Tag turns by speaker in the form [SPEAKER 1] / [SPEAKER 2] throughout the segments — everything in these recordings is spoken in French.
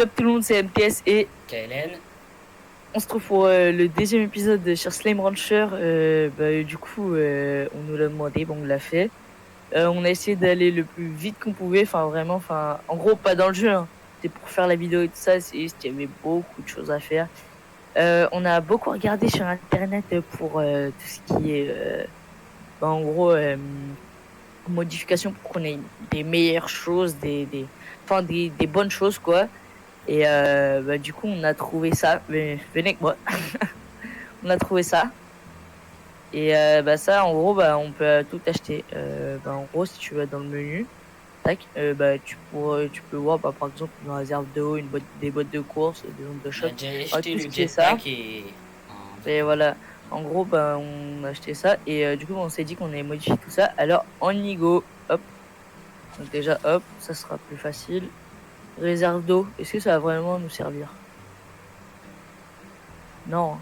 [SPEAKER 1] up tout le monde, c'est MTS et
[SPEAKER 2] KLN.
[SPEAKER 1] on se trouve pour le deuxième épisode sur Slime Rancher. Du coup, on nous l'a demandé, bon, on l'a fait. On a essayé d'aller le plus vite qu'on pouvait, enfin vraiment, enfin en gros pas dans le jeu, hein. C'était pour faire la vidéo et tout ça, c'est juste qu'il y avait beaucoup de choses à faire. On a beaucoup regardé sur internet pour tout ce qui est en gros modification pour qu'on ait des meilleures choses, des bonnes choses quoi. Et du coup on a trouvé ça, venez avec moi. On a trouvé ça. Et ça en gros on peut tout acheter. En gros si tu vas dans le menu, tac, tu peux voir par exemple une réserve d'eau, des boîtes de course, des ondes de choc.
[SPEAKER 2] J'ai acheté le jetpack
[SPEAKER 1] et voilà. En gros on a acheté ça et du coup on s'est dit qu'on allait modifier tout ça. Alors on y go. Hop. Donc déjà hop, ça sera plus facile. Réserve d'eau, est-ce que ça va vraiment nous servir? Non.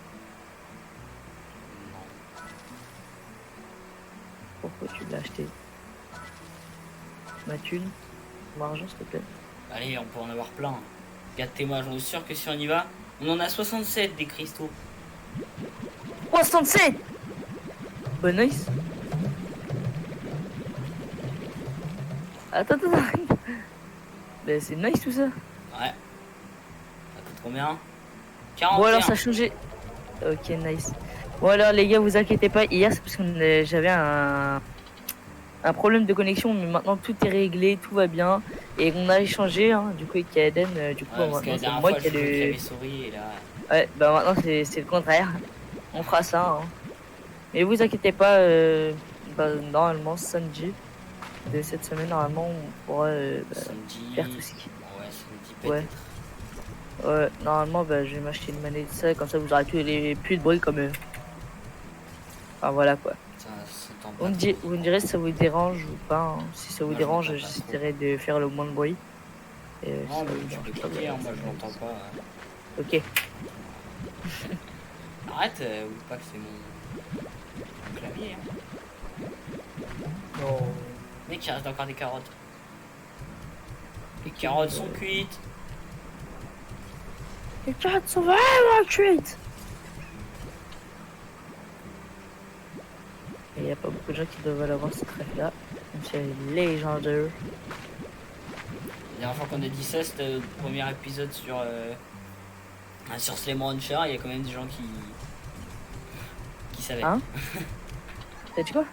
[SPEAKER 1] Pourquoi tu l'as acheté? Ma thune, mon argent s'il te plaît.
[SPEAKER 2] Allez, on peut en avoir plein. Gâtez-moi, j'en suis sûr que si on y va, on en a 67 des cristaux.
[SPEAKER 1] 67. Bah nice. Attends. Bah c'est nice tout ça.
[SPEAKER 2] Ouais. Ça coûte combien? 41.
[SPEAKER 1] Bon alors ça a changé. Ok nice. Bon alors les gars vous inquiétez pas, hier c'est parce que j'avais un problème de connexion, mais maintenant tout est réglé, tout va bien. Et on a échangé, hein, du coup avec Kaden, du coup maintenant c'est moi qui ai le...
[SPEAKER 2] souris et là...
[SPEAKER 1] Ouais, maintenant c'est le contraire. On fera ça, hein. Mais vous inquiétez pas, normalement samedi de cette semaine, normalement on pourra faire tout ce qui...
[SPEAKER 2] Ouais, samedi peut-être.
[SPEAKER 1] Ouais, normalement je vais m'acheter une manette de ça, comme ça vous aurez plus de bruit comme eux. Enfin voilà quoi. Vous me direz si ça vous dérange ou pas, hein. Si ça vous dérange, j'essaierai de faire le moins de bruit.
[SPEAKER 2] Non, mais tu peux cliquer, moi je l'entends pas.
[SPEAKER 1] Ok.
[SPEAKER 2] Arrête, ou pas que c'est mon clavier. Hein.
[SPEAKER 1] Non.
[SPEAKER 2] Mec, il reste encore des carottes. Les carottes sont cuites.
[SPEAKER 1] Les carottes sont vraiment cuites. Et il n'y a pas beaucoup de gens qui doivent l'avoir cette rêve là. C'est légendaire.
[SPEAKER 2] La dernière fois qu'on a dit ça, c'était le premier épisode sur Slime Rancher. Il y a quand même des gens qui savaient.
[SPEAKER 1] Hein? T'as dit quoi?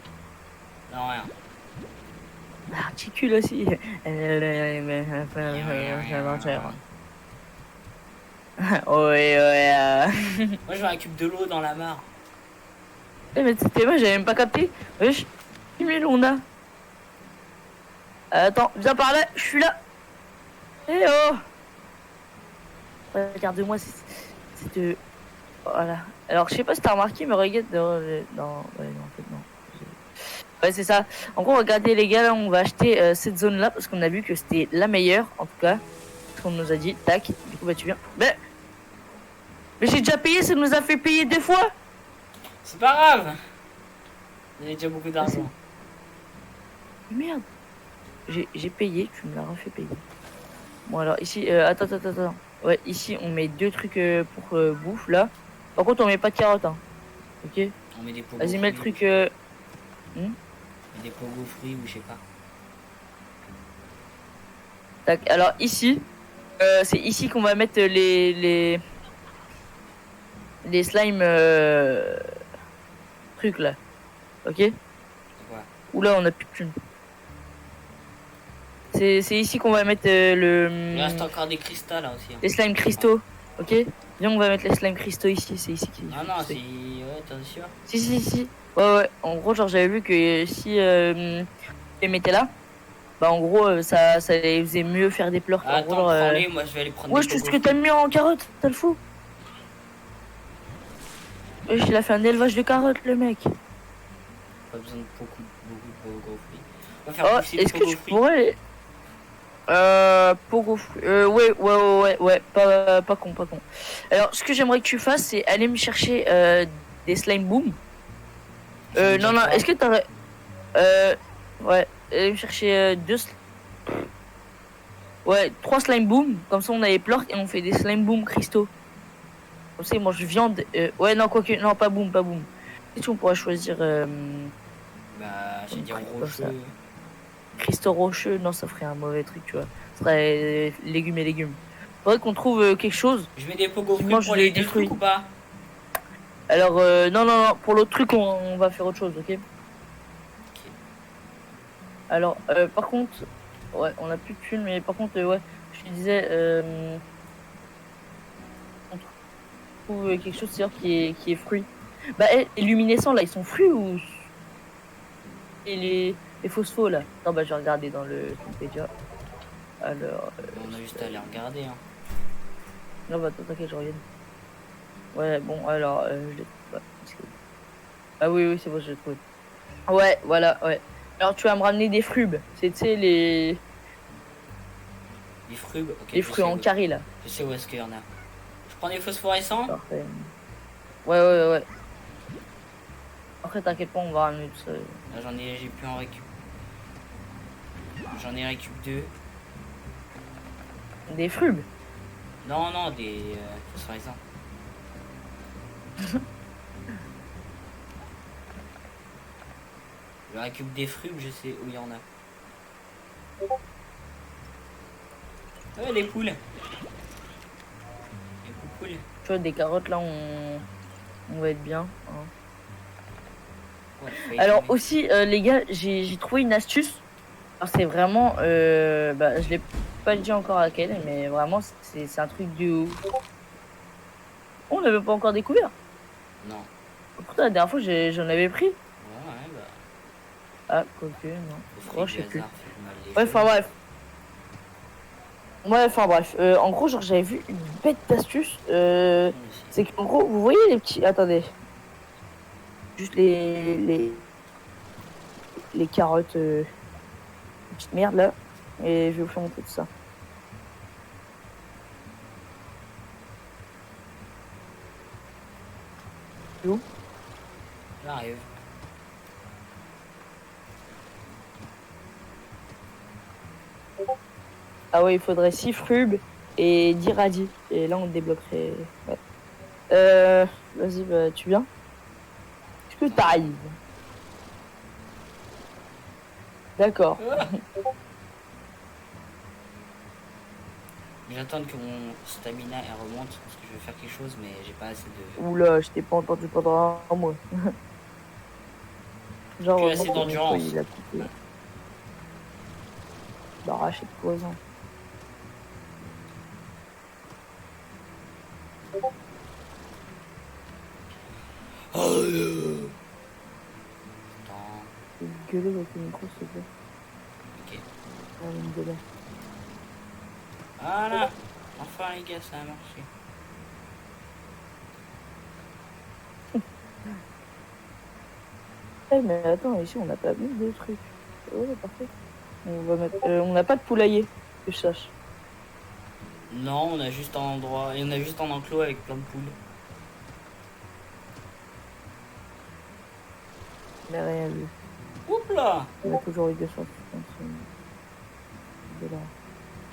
[SPEAKER 2] Non, rien.
[SPEAKER 1] Articule aussi. Ouais.
[SPEAKER 2] Moi je récupère de l'eau dans la mare.
[SPEAKER 1] Mais c'était moi, j'avais même pas capté. Wesh, on a. Attends, viens par là, je suis là. Eh oh! Regarde-moi, c'est de... Voilà. Alors, je sais pas si t'as remarqué, mais regarde non, en fait, non. Ouais, c'est ça. En gros, regardez, les gars, là, on va acheter cette zone-là, parce qu'on a vu que c'était la meilleure, en tout cas. Ce qu'on nous a dit. Tac. Du coup, tu viens. Mais j'ai déjà payé, ça nous a fait payer 2 fois.
[SPEAKER 2] C'est pas grave. Il y a déjà beaucoup d'argent.
[SPEAKER 1] Merde. J'ai payé, tu me l'as refait payer. Bon, alors, ici, attends. Ouais, ici, on met 2 trucs pour bouffe, là. Par contre, on met pas de carottes, hein. Ok.
[SPEAKER 2] On met des pots.
[SPEAKER 1] Vas-y, mets le truc...
[SPEAKER 2] Des pogo fruits ou je sais pas.
[SPEAKER 1] Tac, alors ici, c'est ici qu'on va mettre les slime trucs là. Ok.
[SPEAKER 2] Ouais.
[SPEAKER 1] Oula, on a plus de thunes. C'est ici qu'on va mettre
[SPEAKER 2] Il reste encore des cristaux là aussi. Hein.
[SPEAKER 1] Les slime cristaux. Ok. Viens, on va mettre les slime cristaux ici. C'est ici qui.
[SPEAKER 2] Ah non, c'est. Ouais, t'es sûr?
[SPEAKER 1] Si. Ouais. En gros, genre j'avais vu que si les mettaient là, en gros ça les faisait mieux faire des pleurs.
[SPEAKER 2] Attends, prends-les, moi je vais aller prendre.
[SPEAKER 1] Ouais, tout ce que t'as mis en carottes, t'as le fou. Il a fait un élevage de carottes, le mec.
[SPEAKER 2] Pas besoin de beaucoup de pogo fruits. On va faire
[SPEAKER 1] est-ce que tu pourrais pogo fruits. Ouais, pas con. Alors, ce que j'aimerais que tu fasses, c'est aller me chercher des slime boom. Non, est-ce que t'aurais... Ouais, aller me chercher 2... Ouais, 3 slime boom. Comme ça, on a les plorks et on fait des slime boom cristaux. Comme ça, ils mangent viande. Ouais, non, quoique. Non, pas boom, pas boom. Et on pourra choisir.
[SPEAKER 2] Bah, j'ai dit
[SPEAKER 1] Comme ça.
[SPEAKER 2] rocheux.
[SPEAKER 1] Cristaux rocheux. Non, ça ferait un mauvais truc, tu vois. Ça serait légumes et légumes. Faudrait qu'on trouve quelque chose.
[SPEAKER 2] Je mets des pogo
[SPEAKER 1] qui
[SPEAKER 2] fruits
[SPEAKER 1] mange
[SPEAKER 2] pour les
[SPEAKER 1] des
[SPEAKER 2] deux
[SPEAKER 1] fruits.
[SPEAKER 2] trucs ou pas?
[SPEAKER 1] Alors, non, non, non. Pour l'autre truc, on va faire autre chose, ok? Alors, par contre. Ouais, on a plus de thunes, mais par contre, ouais. Je te disais. On trouve quelque chose, c'est-à-dire qui est fruit. Bah, les luminescents, là, ils sont fruits ou. Et les phosphos, là. Non, bah, je vais regarder dans le Wikipédia. Alors.
[SPEAKER 2] On a juste à les regarder. Hein.
[SPEAKER 1] Non, bah, attends, t'inquiète, je reviens. Ouais, bon, alors, je l'ai trouvé. Ah oui, oui, c'est bon, je l'ai trouvé. Ouais, voilà, ouais. Alors, tu vas me ramener des fruits. C'est, tu sais, les
[SPEAKER 2] fruits, ok.
[SPEAKER 1] les fruits en carré, là.
[SPEAKER 2] Je sais où est-ce qu'il y en a. Je prends des phosphorescents.
[SPEAKER 1] Parfait. Ouais, ouais, ouais. Après, t'inquiète pas, on va ramener tout ça.
[SPEAKER 2] Là, j'ai pu en récup. J'en ai récup 2.
[SPEAKER 1] Des fruits.
[SPEAKER 2] Non, non, des phosphorescents. Je récup des fruits, je sais où il y en a. Ouais, les poules. Les poules.
[SPEAKER 1] Tu vois, des carottes, là, on va être bien. Hein.
[SPEAKER 2] Ouais,
[SPEAKER 1] alors, aussi, les gars, j'ai trouvé une astuce. Alors, c'est vraiment. Bah, je l'ai pas dit encore à laquelle, mais vraiment, c'est un truc de ouf. On l'avait pas encore découvert.
[SPEAKER 2] Non.
[SPEAKER 1] Pourtant, la dernière fois, j'en avais pris.
[SPEAKER 2] Ouais, bah.
[SPEAKER 1] Ah, quoique, non.
[SPEAKER 2] Oh,
[SPEAKER 1] Je sais plus.
[SPEAKER 2] Ouais,
[SPEAKER 1] enfin, bref. Ouais, enfin, bref. En gros, genre, j'avais vu une bête d'astuce. C'est qu'en gros, vous voyez les petits. Attendez. Juste les carottes. Petite merde là. Et je vais vous faire montrer tout ça. Où
[SPEAKER 2] J'arrive.
[SPEAKER 1] Ah ouais, il faudrait 6 frubes et 10 radis. Et là, on débloquerait. Ouais. Vas-y, bah, tu viens? Est-ce que t'arrives? D'accord.
[SPEAKER 2] J'attends que mon stamina elle remonte parce que je vais faire quelque chose, mais j'ai pas assez de.
[SPEAKER 1] Oula, je t'ai pas entendu pendant un mois. Genre,
[SPEAKER 2] Plus assez d'endurance.
[SPEAKER 1] Il a coupé. D'arracher de poison.
[SPEAKER 2] Attends.
[SPEAKER 1] Gueuler avec le micro, s'il te plaît.
[SPEAKER 2] Ok.
[SPEAKER 1] Voilà.
[SPEAKER 2] Voilà. Enfin les gars, ça a marché.
[SPEAKER 1] Mais attends, ici on n'a pas mis de trucs. Ouais, parfait. On va mettre. On n'a pas de poulailler, que je sache.
[SPEAKER 2] Non, on a juste un endroit. Et on a juste un enclos avec plein de poules.
[SPEAKER 1] Mais rien vu.
[SPEAKER 2] Oups là.
[SPEAKER 1] On a toujours eu 250 $.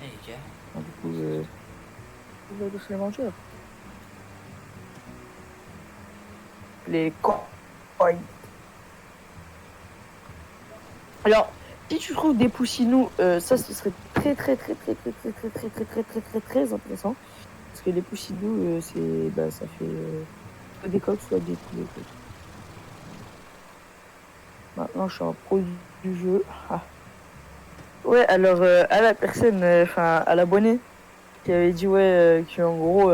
[SPEAKER 2] Eh les gars.
[SPEAKER 1] Du coup, on va tous les manger. Les coins. Alors, si tu trouves des poussinous, ça ce serait très intéressant. Parce que les poussinous, c'est, bah, ça fait soit des coques, soit des poulets. Maintenant, je suis un pro du jeu. Ah. Ouais, alors à la personne, enfin à l'abonné, qui avait dit ouais, qu'en gros,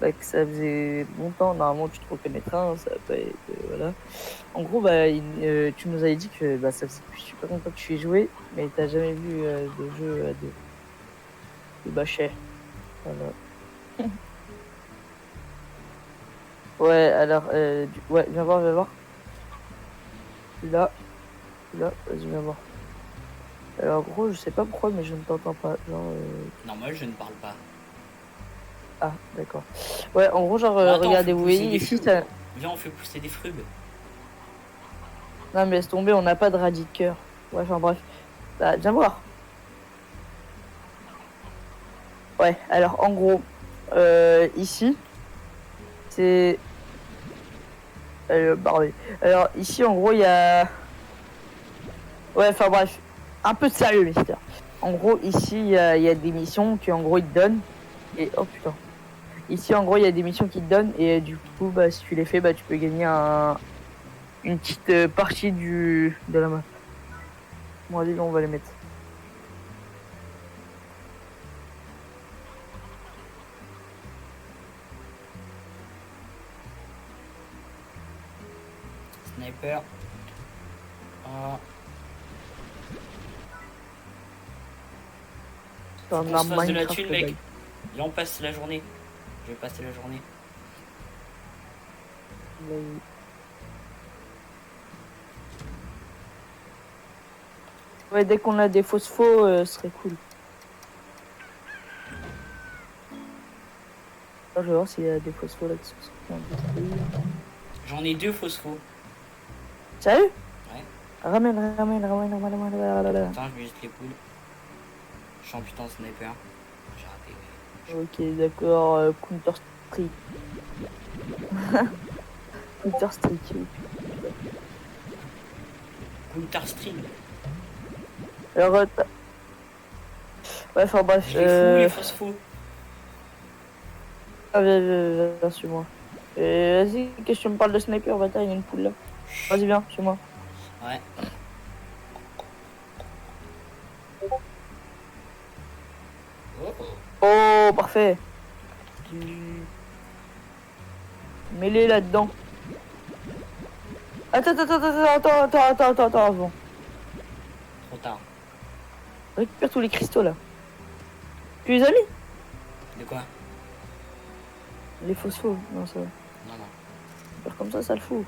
[SPEAKER 1] bah, que ça faisait longtemps. Normalement, tu te reconnaîtras, hein, ça va pas être, voilà. En gros, bah, tu nous avais dit que bah, ça faisait super longtemps que tu y jouais, mais t'as jamais vu de jeu à deux. De Bachet. Voilà. Ouais, alors, ouais, viens voir, viens voir. Là, vas-y, viens voir. Alors, gros, je sais pas pourquoi, mais je ne t'entends pas. Genre.
[SPEAKER 2] Normal, je ne parle pas.
[SPEAKER 1] Ah, d'accord. Ouais, en gros, genre,
[SPEAKER 2] Attends,
[SPEAKER 1] regardez, vous voyez ici, ça.
[SPEAKER 2] Viens, on fait pousser des fruits.
[SPEAKER 1] Non, mais laisse tomber, on n'a pas de radis de cœur. Ouais, enfin, bref. Bah, viens voir. Ouais, alors en gros, ici, c'est... bordel. Alors ici, en gros, il y a... Ouais, enfin bref, un peu de sérieux, mister. En gros, ici, il y a des missions qui, en gros, ils te donnent. Et... Oh putain. Ici, en gros, il y a des missions qui te donnent. Et du coup, bah, si tu les fais, bah, tu peux gagner une petite partie de la map. Bon, allez, on va les mettre.
[SPEAKER 2] Sniper. Ah.
[SPEAKER 1] C'est un
[SPEAKER 2] Faut qu'on se
[SPEAKER 1] arme
[SPEAKER 2] fasse de la
[SPEAKER 1] Minecraft,
[SPEAKER 2] thune,
[SPEAKER 1] le
[SPEAKER 2] mec.
[SPEAKER 1] bail.
[SPEAKER 2] Et on passe la journée. Je vais passer la journée.
[SPEAKER 1] Ouais, dès qu'on a des phosphos, ce serait cool. Je vais voir s'il y a des phosphos là qui sont détruits.
[SPEAKER 2] J'en ai 2 phosphos.
[SPEAKER 1] Sérieux?
[SPEAKER 2] Ouais.
[SPEAKER 1] Ramène.
[SPEAKER 2] Attends, je mets juste les poules. Je suis en putain de sniper. J'ai raté.
[SPEAKER 1] Ok, d'accord, Counter Strike. Counter Strike.
[SPEAKER 2] Counter Stream.
[SPEAKER 1] Alors, ouais, enfin bref.
[SPEAKER 2] Je les fous, les phosphos.
[SPEAKER 1] Ah, viens, suis-moi. Vas-y, qu'est-ce que tu me parles de sniper, bâtard, il y a une poule là. Vas-y, viens, suis-moi.
[SPEAKER 2] Ouais.
[SPEAKER 1] Oh, parfait. Mets-les là-dedans. Attends, avant.
[SPEAKER 2] Trop tard.
[SPEAKER 1] Récupère tous les cristaux là. Tu les as mis?
[SPEAKER 2] De quoi?
[SPEAKER 1] Les phosphos, non, ça va.
[SPEAKER 2] Non.
[SPEAKER 1] Faire comme ça le fout.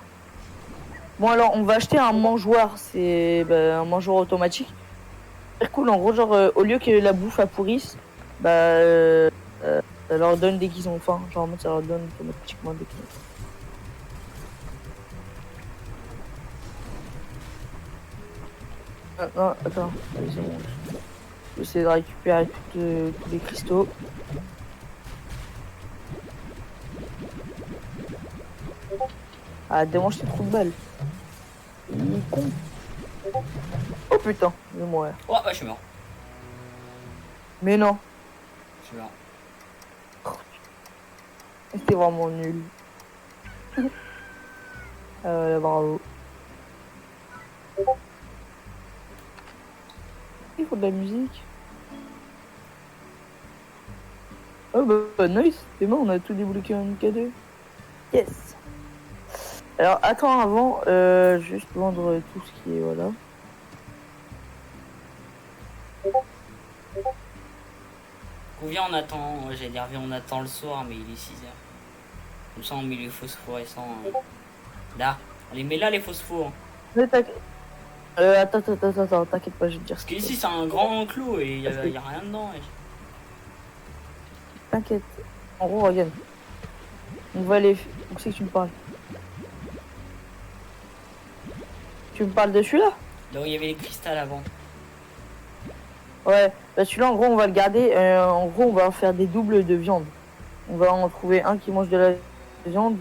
[SPEAKER 1] Bon, alors, on va acheter un mangeoire. C'est un mangeoire automatique. Très cool, en gros, genre, au lieu que la bouffe à pourrisse, ça leur donne dès qu'ils ont faim. Genre, ça leur donne automatiquement dès qu'ils ont faim. Non, attends, allez, c'est bon. Je vais essayer de récupérer tous les cristaux. Ah, démange tes trous de balles. Il est con. Oh putain, je vais mourir.
[SPEAKER 2] Oh, ouais, je suis mort.
[SPEAKER 1] Mais non,
[SPEAKER 2] Je suis mort.
[SPEAKER 1] c'était vraiment nul. Bravo. Il faut de la musique. Oh bah nice, c'est bon, on a tout débloqué en K2. Yes. Alors attends avant, juste vendre tout ce qui est voilà.
[SPEAKER 2] Combien on attend? J'allais dire, on attend le soir, mais il est 6h. Comme ça, on met les phosphorescents. Là, on les met là, les phosphos.
[SPEAKER 1] Attends, t'inquiète pas, je vais te dire.
[SPEAKER 2] Parce qu'ici, c'est un grand enclos et il y a rien dedans.
[SPEAKER 1] T'inquiète. En gros, regarde. On va aller. Où c'est que tu me parles? Tu me parles de celui-là?
[SPEAKER 2] Là où il y avait les cristals avant.
[SPEAKER 1] Ouais, bah celui-là, en gros, on va le garder. En gros, on va en faire des doubles de viande. On va en trouver un qui mange de la viande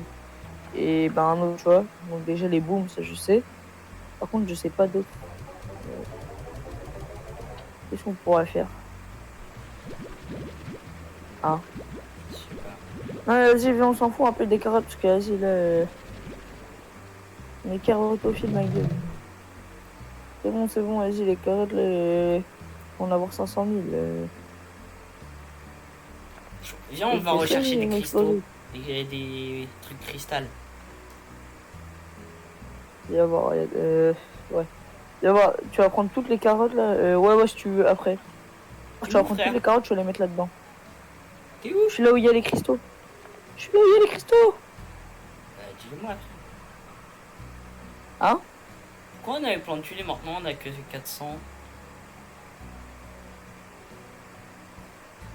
[SPEAKER 1] et un autre, tu vois. Donc, déjà, les booms, ça je sais. Par contre, je sais pas d'autres. Qu'est-ce qu'on pourrait faire? Ah.
[SPEAKER 2] Je sais
[SPEAKER 1] Non,
[SPEAKER 2] pas.
[SPEAKER 1] vas-y, viens, on s'en fout un peu des carottes parce que vas-y, là. Les carottes au fil, ma gueule. C'est bon, vas-y, les carottes, là. On va avoir 500 000.
[SPEAKER 2] Viens, on va rechercher des cristaux. Des trucs cristal.
[SPEAKER 1] Il va y avoir. Ouais. Il va y avoir. Tu vas prendre toutes les carottes là. Ouais, si tu veux, après. Tu vas prendre toutes les carottes, je vais les mettre là-dedans.
[SPEAKER 2] T'es où?
[SPEAKER 1] Je suis là où il y a les cristaux. Je suis là où il y a les cristaux.
[SPEAKER 2] Dis-le-moi après.
[SPEAKER 1] Hein?
[SPEAKER 2] Pourquoi on avait plein de tuiles maintenant on a que 400?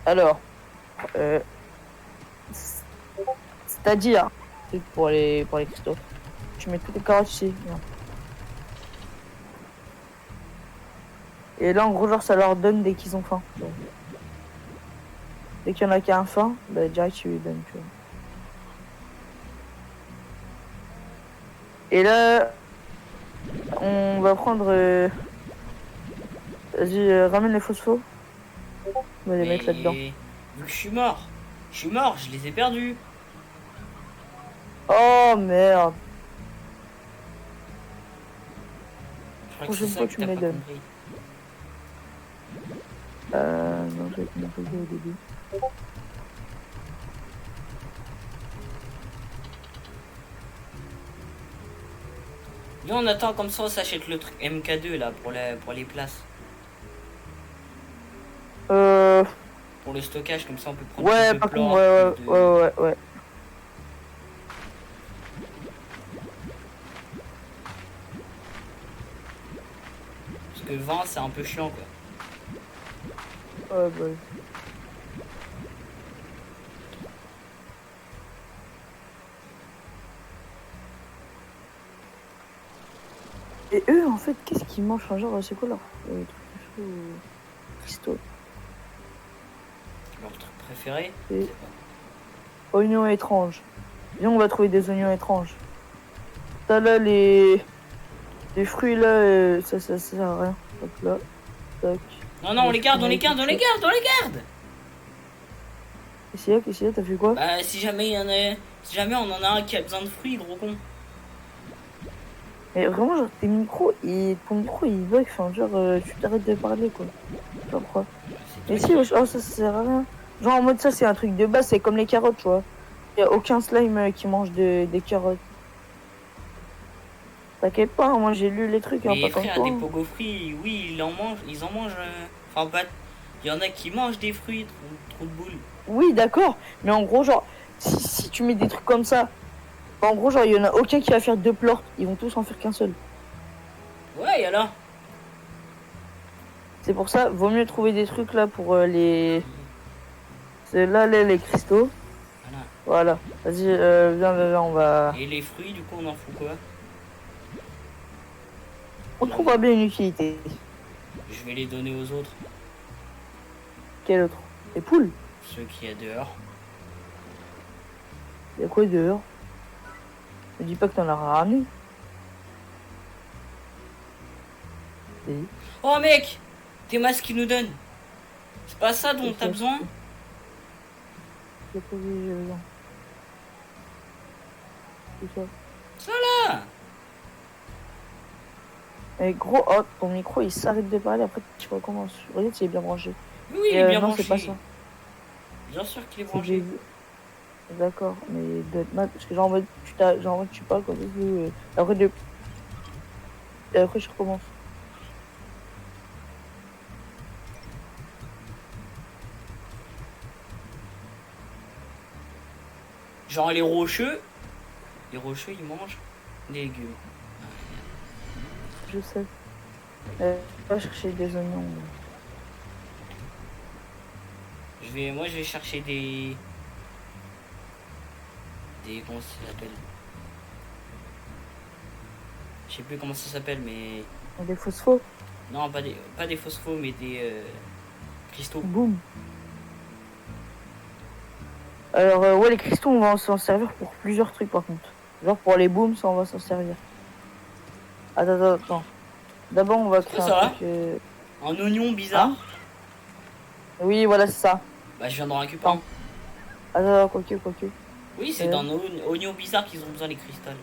[SPEAKER 1] Alors. C'est-à-dire. C'est pour les cristaux. Tu mets toutes les carottes ici. Non. Et là, en gros, genre, ça leur donne dès qu'ils ont faim. Dès qu'il y en a qui a un fin, bah direct tu lui donnes, tu vois. Et là, on va prendre... Vas-y, ramène les phosphos. On va les mettre là-dedans.
[SPEAKER 2] Vu que je suis mort, je les ai perdus.
[SPEAKER 1] Oh merde.
[SPEAKER 2] Je crois que c'est
[SPEAKER 1] Prochaine
[SPEAKER 2] ça
[SPEAKER 1] fois,
[SPEAKER 2] que
[SPEAKER 1] tu
[SPEAKER 2] t'as
[SPEAKER 1] me
[SPEAKER 2] pas
[SPEAKER 1] les donnes.
[SPEAKER 2] compris.
[SPEAKER 1] Non, j'ai compris au début.
[SPEAKER 2] Viens, on attend comme ça, on s'achète le truc MK2 là pour les places.
[SPEAKER 1] Euh...
[SPEAKER 2] Pour le stockage, comme ça on peut prendre
[SPEAKER 1] Ouais,
[SPEAKER 2] plus de
[SPEAKER 1] par contre,
[SPEAKER 2] plans.
[SPEAKER 1] ouais.
[SPEAKER 2] Parce que 20 c'est un peu chiant quoi.
[SPEAKER 1] Ouais, bah. Et eux, en fait, qu'est-ce qu'ils mangent? Enfin, genre, c'est quoi leur truc cristaux?
[SPEAKER 2] Leur truc préféré?
[SPEAKER 1] Et... Oignons étranges. Viens, on va trouver des oignons étranges. T'as là les fruits là, ça sert à rien. Hop là, tac.
[SPEAKER 2] Non, on les garde.
[SPEAKER 1] Et c'est là, t'as fait quoi?
[SPEAKER 2] Bah, si jamais on en a un qui a besoin de fruits, gros con.
[SPEAKER 1] Mais vraiment, genre, ton micro, il bug, enfin, genre, tu t'arrêtes de parler, quoi. Genre, quoi. Mais si, ça sert à rien. Genre, en mode, ça, c'est un truc de base, c'est comme les carottes, tu vois. Y a aucun slime qui mange des carottes. T'inquiète pas, moi, j'ai lu les trucs,
[SPEAKER 2] Mais
[SPEAKER 1] pas comme
[SPEAKER 2] frère,
[SPEAKER 1] toi.
[SPEAKER 2] des pogo fruits, oui, ils en mangent. Enfin, bah, il y en a qui mangent des fruits, trop de boules.
[SPEAKER 1] Oui, d'accord, mais en gros, genre, si tu mets des trucs comme ça, en gros, genre, il y en a aucun qui va faire deux plorts, ils vont tous en faire qu'un seul.
[SPEAKER 2] Ouais, y'a là.
[SPEAKER 1] C'est pour ça, vaut mieux trouver des trucs là pour les. C'est là, les cristaux. Voilà. Vas-y, viens, on va.
[SPEAKER 2] Et les fruits, du coup, on en fout quoi?
[SPEAKER 1] On trouvera bien une utilité.
[SPEAKER 2] Je vais les donner aux autres.
[SPEAKER 1] Quel autre? Les poules?
[SPEAKER 2] Ceux qui y a dehors.
[SPEAKER 1] Y'a quoi dehors? Ne dis pas que t'en as ramené. Oui.
[SPEAKER 2] Oh mec! Tes masques qu'ils nous donnent. C'est pas ça dont t'as besoin?
[SPEAKER 1] J'ai pas vu, j'ai besoin. C'est ça.
[SPEAKER 2] Ça là!
[SPEAKER 1] Mais gros, oh, ton micro il s'arrête de parler, après tu recommences. Regarde s'il est bien branché.
[SPEAKER 2] Oui, il est bien
[SPEAKER 1] non,
[SPEAKER 2] branché.
[SPEAKER 1] c'est pas ça.
[SPEAKER 2] Bien sûr qu'il est branché.
[SPEAKER 1] D'accord, mais parce que genre en mode tu parles comme ça, après je recommence.
[SPEAKER 2] Genre les rocheux ils mangent des légumes.
[SPEAKER 1] Je sais. On va chercher des oignons.
[SPEAKER 2] Moi je vais chercher des comment ça s'appelle? Je sais plus comment ça s'appelle, mais
[SPEAKER 1] Des phosphos?
[SPEAKER 2] non, pas des phosphos, mais des cristaux.
[SPEAKER 1] Boum. Alors ouais, les cristaux on va s'en servir pour plusieurs trucs par contre. Genre pour les booms, ça on va s'en servir. Attends. D'abord on va créer un truc.
[SPEAKER 2] Un oignon bizarre.
[SPEAKER 1] Oui, voilà, c'est ça.
[SPEAKER 2] Bah je viens de récupérer.
[SPEAKER 1] Attends, quoique.
[SPEAKER 2] Oui, c'est dans nos oignons bizarres qu'ils ont besoin les cristals.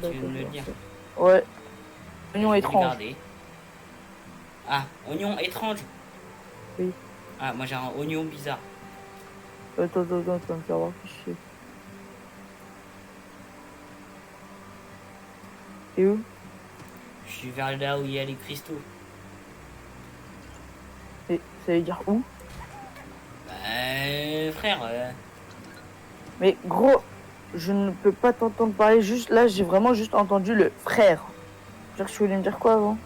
[SPEAKER 2] Tu viens de me le dire.
[SPEAKER 1] Ouais. Oignon étrange.
[SPEAKER 2] Regarder. Ah, oignon étrange.
[SPEAKER 1] Oui.
[SPEAKER 2] Ah, moi j'ai un oignon bizarre.
[SPEAKER 1] Attends, tu vas me faire voir qui c'est. Et où?
[SPEAKER 2] Je suis vers là où il y a les cristaux.
[SPEAKER 1] Et ça veut dire où?
[SPEAKER 2] Frère.
[SPEAKER 1] Mais gros, je ne peux pas t'entendre parler. Juste là, j'ai vraiment juste entendu le frère. Genre, tu voulais me dire quoi avant?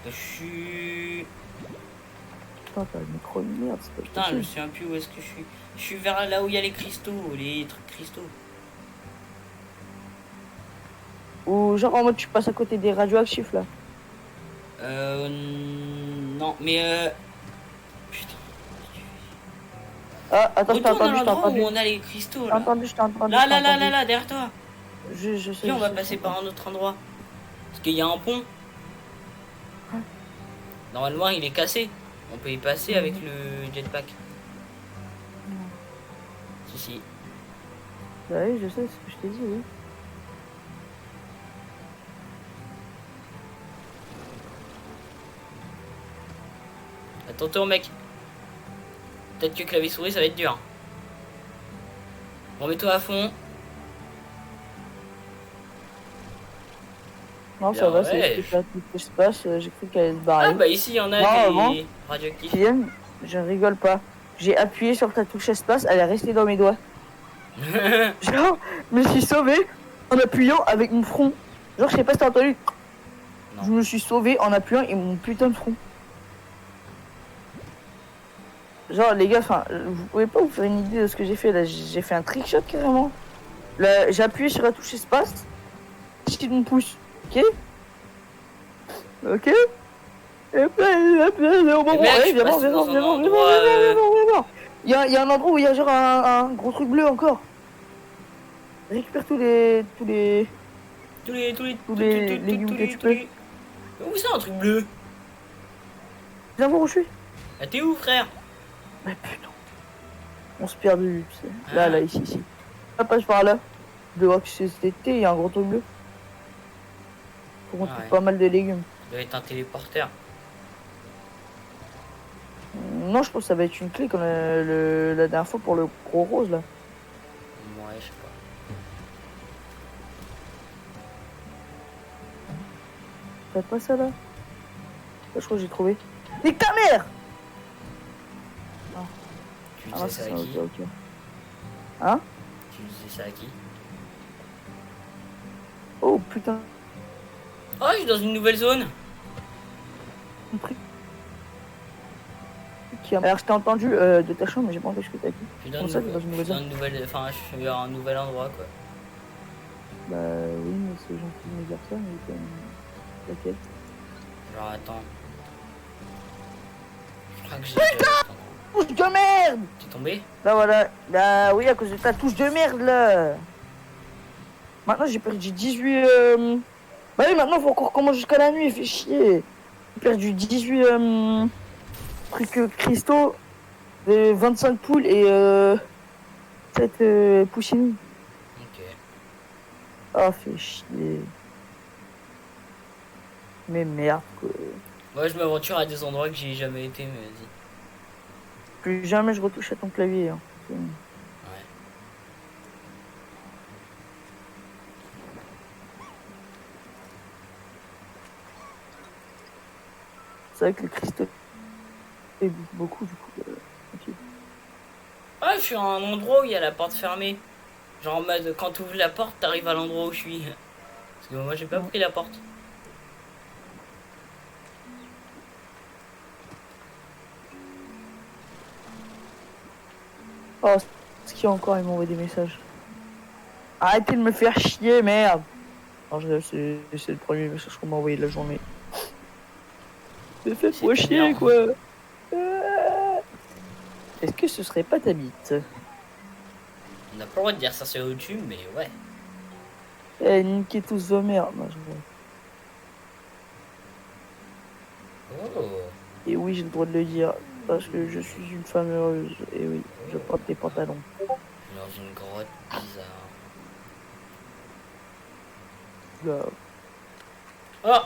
[SPEAKER 2] Je suis.
[SPEAKER 1] Putain, t'as le micro de merde, c'est pas
[SPEAKER 2] Putain, je me souviens plus où est-ce que je suis. Je suis vers là où il y a les cristaux, les trucs cristaux.
[SPEAKER 1] Ou genre en mode tu passes à côté des radioactifs là.
[SPEAKER 2] Non, mais putain.
[SPEAKER 1] Ah, attends, je t'ai
[SPEAKER 2] Retourne à
[SPEAKER 1] entendu, je t'ai
[SPEAKER 2] l'endroit où
[SPEAKER 1] entendu.
[SPEAKER 2] on a les cristaux
[SPEAKER 1] Je t'ai
[SPEAKER 2] là.
[SPEAKER 1] entendu, je t'ai entendu,
[SPEAKER 2] Là,
[SPEAKER 1] je t'ai
[SPEAKER 2] là, là, là,
[SPEAKER 1] entendu.
[SPEAKER 2] là, derrière toi.
[SPEAKER 1] Je sais,
[SPEAKER 2] Viens, on
[SPEAKER 1] je
[SPEAKER 2] va
[SPEAKER 1] sais.
[SPEAKER 2] passer par un autre endroit. Parce qu'il y a un pont.
[SPEAKER 1] Hein.
[SPEAKER 2] Normalement, il est cassé. On peut y passer avec le jetpack. Si, si.
[SPEAKER 1] Bah oui, je sais ce que je t'ai dit, oui.
[SPEAKER 2] À ton tour, mec. Peut-être que clavier souris, ça va être dur. Remets-toi à fond.
[SPEAKER 1] Non,
[SPEAKER 2] Bien,
[SPEAKER 1] ça va, c'est
[SPEAKER 2] ouais.
[SPEAKER 1] juste que tout ce qui se passe, j'ai cru qu'elle allait se
[SPEAKER 2] Ah
[SPEAKER 1] barrer.
[SPEAKER 2] bah ici, il y en a
[SPEAKER 1] Non,
[SPEAKER 2] des
[SPEAKER 1] bon.
[SPEAKER 2] radioactifs.
[SPEAKER 1] Kylian, je rigole pas. J'ai appuyé sur ta touche espace, elle est restée dans mes doigts. Genre, je me suis sauvé en appuyant avec mon front. Genre, je sais pas si t'as entendu.
[SPEAKER 2] Non.
[SPEAKER 1] Je me suis sauvé en appuyant avec mon putain de front. Genre, les gars, enfin, vous pouvez pas vous faire une idée de ce que j'ai fait là. J'ai fait un trickshot carrément. Là, j'ai appuyé sur la touche espace. J'ai de mon pouce. Ok. Ok. Et puis, au moment,
[SPEAKER 2] mec,
[SPEAKER 1] ouais,
[SPEAKER 2] je
[SPEAKER 1] viens voir,
[SPEAKER 2] passe
[SPEAKER 1] viens voir,
[SPEAKER 2] dans un
[SPEAKER 1] viens voir, viens
[SPEAKER 2] endroit,
[SPEAKER 1] voir, viens voir, viens voir. Il y a un endroit où il y a genre un gros truc bleu encore. Récupère tous les légumes que tu peux.
[SPEAKER 2] Où ça, un truc bleu?
[SPEAKER 1] Viens voir où je suis.
[SPEAKER 2] Ah, t'es où, frère?
[SPEAKER 1] Mais putain. On se perd de vue, tu sais. Là,
[SPEAKER 2] Ah.
[SPEAKER 1] là, ici. Ça passe par là. De voir que c'est cet été, il y a un gros truc bleu. Faut qu'on trouve
[SPEAKER 2] Ouais.
[SPEAKER 1] pas mal de légumes.
[SPEAKER 2] Ça doit être un téléporteur.
[SPEAKER 1] Non, je pense que ça va être une clé comme la dernière fois pour le gros rose là.
[SPEAKER 2] Ouais, je sais pas.
[SPEAKER 1] T'as pas ça là? Là, je crois que j'ai trouvé. Nique ta mère!
[SPEAKER 2] Tu
[SPEAKER 1] Ah,
[SPEAKER 2] disais ça
[SPEAKER 1] c'est
[SPEAKER 2] à
[SPEAKER 1] ça,
[SPEAKER 2] qui?
[SPEAKER 1] ok. Hein?
[SPEAKER 2] Tu disais ça à qui?
[SPEAKER 1] Oh putain,
[SPEAKER 2] Oh, je suis dans une nouvelle zone.
[SPEAKER 1] un truc. Alors, je t'ai entendu de ta chambre, mais j'ai pas entendu ce que t'as dit.
[SPEAKER 2] Je suis dans,
[SPEAKER 1] Comment ça, t'es dans une nouvelle zone?
[SPEAKER 2] Enfin, je suis à un nouvel endroit, quoi.
[SPEAKER 1] Bah oui, mais c'est gentil de me dire ça, mais comme. Ok.
[SPEAKER 2] Alors, attends. Je crois que j'ai... Attends.
[SPEAKER 1] Touche de merde!
[SPEAKER 2] T'es tombé?
[SPEAKER 1] Là voilà. Bah oui, à cause de ta touche de merde là. Maintenant j'ai perdu 18. Bah oui, maintenant faut qu'on recommence jusqu'à la nuit, fait chier. J'ai perdu 18 trucs cristaux, 25 poules et 7 poussines.
[SPEAKER 2] Ok.
[SPEAKER 1] Oh, fait chier. Mais merde quoi.
[SPEAKER 2] Moi, je m'aventure à des endroits que j'ai jamais été, mais vas-y.
[SPEAKER 1] Plus jamais je retouche à ton clavier. Hein.
[SPEAKER 2] Ouais.
[SPEAKER 1] C'est vrai que le cristaux est beaucoup du coup. Ok.
[SPEAKER 2] Ah, je suis à un endroit où il y a la porte fermée. Genre en mode, quand tu ouvres la porte, t'arrives à l'endroit où je suis. Parce que moi, j'ai pas pris la porte.
[SPEAKER 1] Oh, ce qu'il y a encore, il m'envoie des messages. Arrêtez de me faire chier, merde. Alors, c'est le premier message qu'on m'a envoyé de la journée. Me fait
[SPEAKER 2] C'est
[SPEAKER 1] pas chier,
[SPEAKER 2] énervant.
[SPEAKER 1] quoi. Est-ce que ce serait pas ta bite?
[SPEAKER 2] On n'a pas le droit de dire ça sur YouTube, mais ouais.
[SPEAKER 1] Eh, niquez tous vos merdes. Non, je vois.
[SPEAKER 2] Oh.
[SPEAKER 1] Et oui, j'ai le droit de le dire. Parce que je suis une femme heureuse. Et oui, je porte des pantalons.
[SPEAKER 2] Je suis dans une grotte bizarre.
[SPEAKER 1] Là.
[SPEAKER 2] Oh,